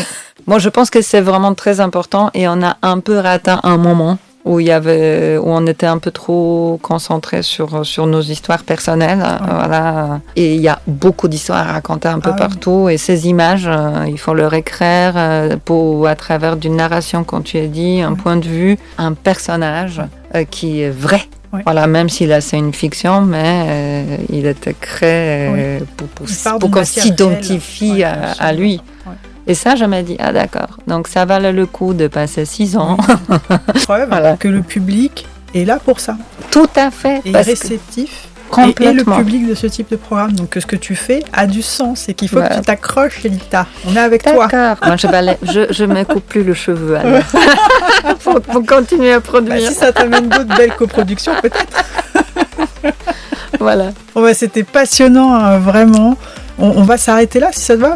moi, je pense que c'est vraiment très important, et on a un peu raté un moment où on était un peu trop concentré sur nos histoires personnelles, voilà. Et il y a beaucoup d'histoires à raconter un peu partout, et ces images, il faut les réécrire à travers d'une narration, comme tu as dit, un point de vue, un personnage qui est vrai. Voilà, même si là c'est une fiction, mais il était créé pour qu'on s'identifie à lui. Et ça, je me dis, d'accord, donc ça valait le coup de passer 6 ans. Preuve que le public est là pour ça. Tout à fait. Et réceptif. Et le public de ce type de programme. Donc ce que tu fais a du sens, et qu'il faut que tu t'accroches, Edita. On est avec toi. D'accord. Moi, je ne me coupe plus le cheveu alors. pour continuer à produire. Si ça t'amène d'autres belles coproductions, peut-être. Voilà. C'était passionnant, hein, vraiment. On va s'arrêter là, si ça te va.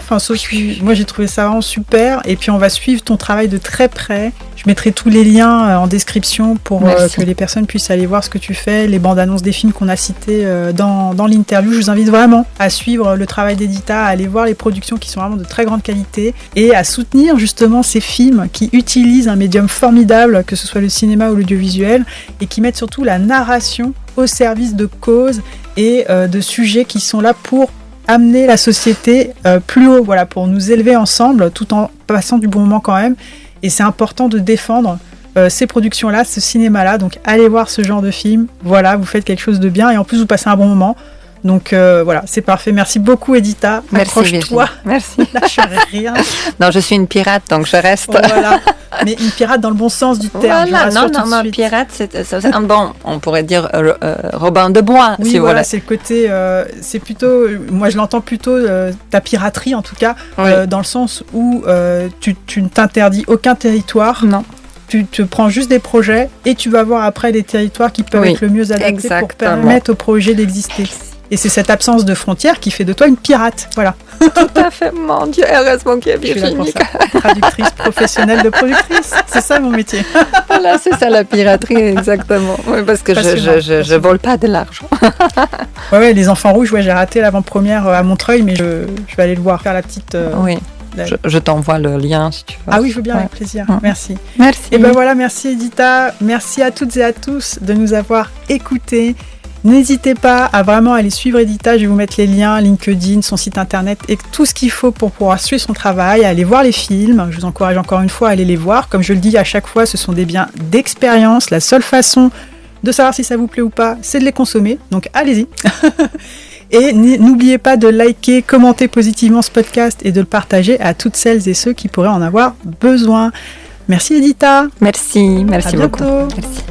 Moi, j'ai trouvé ça vraiment super. Et puis, on va suivre ton travail de très près. Je mettrai tous les liens en description pour que les personnes puissent aller voir ce que tu fais, les bandes annonces des films qu'on a cités dans l'interview. Je vous invite vraiment à suivre le travail d'Edita, à aller voir les productions qui sont vraiment de très grande qualité, et à soutenir justement ces films qui utilisent un médium formidable, que ce soit le cinéma ou l'audiovisuel, et qui mettent surtout la narration au service de causes et de sujets qui sont là pour amener la société plus haut, pour nous élever ensemble, tout en passant du bon moment quand même. Et c'est important de défendre ces productions-là, ce cinéma-là. Donc allez voir ce genre de film. Voilà, vous faites quelque chose de bien, et en plus vous passez un bon moment. Donc c'est parfait. Merci beaucoup, Edita. Accroche-toi. Merci. Lâche rien. Non, je suis une pirate, donc je reste. Voilà. Mais une pirate dans le bon sens du terme. Voilà, non, pirate, c'est un bon, on pourrait dire Robin de Bois, oui, si vous voulez. C'est le côté, c'est plutôt, moi je l'entends plutôt, ta piraterie en tout cas, dans le sens où tu ne t'interdis aucun territoire. Non. Tu te prends juste des projets, et tu vas voir après les territoires qui peuvent être le mieux adaptés pour permettre au projet d'exister. Et c'est cette absence de frontières qui fait de toi une pirate. Voilà. Tout à fait, mon Dieu, heureusement qu'il y a Virginie. Traductrice professionnelle de productrice. C'est ça mon métier. Voilà, c'est ça la piraterie, exactement. Oui, parce que je vole pas de l'argent. Ouais, Les Enfants Rouges, j'ai raté l'avant-première à Montreuil, mais je vais aller le voir, faire la petite... Oui. Je t'envoie le lien si tu veux. Ah oui, je veux bien, avec plaisir. Merci. Merci. Et ben voilà, merci Edita. Merci à toutes et à tous de nous avoir écoutés. N'hésitez pas à vraiment aller suivre Edita. Je vais vous mettre les liens, LinkedIn, son site internet, et tout ce qu'il faut pour pouvoir suivre son travail, à aller voir les films. Je vous encourage encore une fois à aller les voir. Comme je le dis à chaque fois, ce sont des biens d'expérience. La seule façon de savoir si ça vous plaît ou pas, c'est de les consommer. Donc allez-y. Et n'oubliez pas de liker, commenter positivement ce podcast, et de le partager à toutes celles et ceux qui pourraient en avoir besoin. Merci Edita. Merci beaucoup. À bientôt. Merci.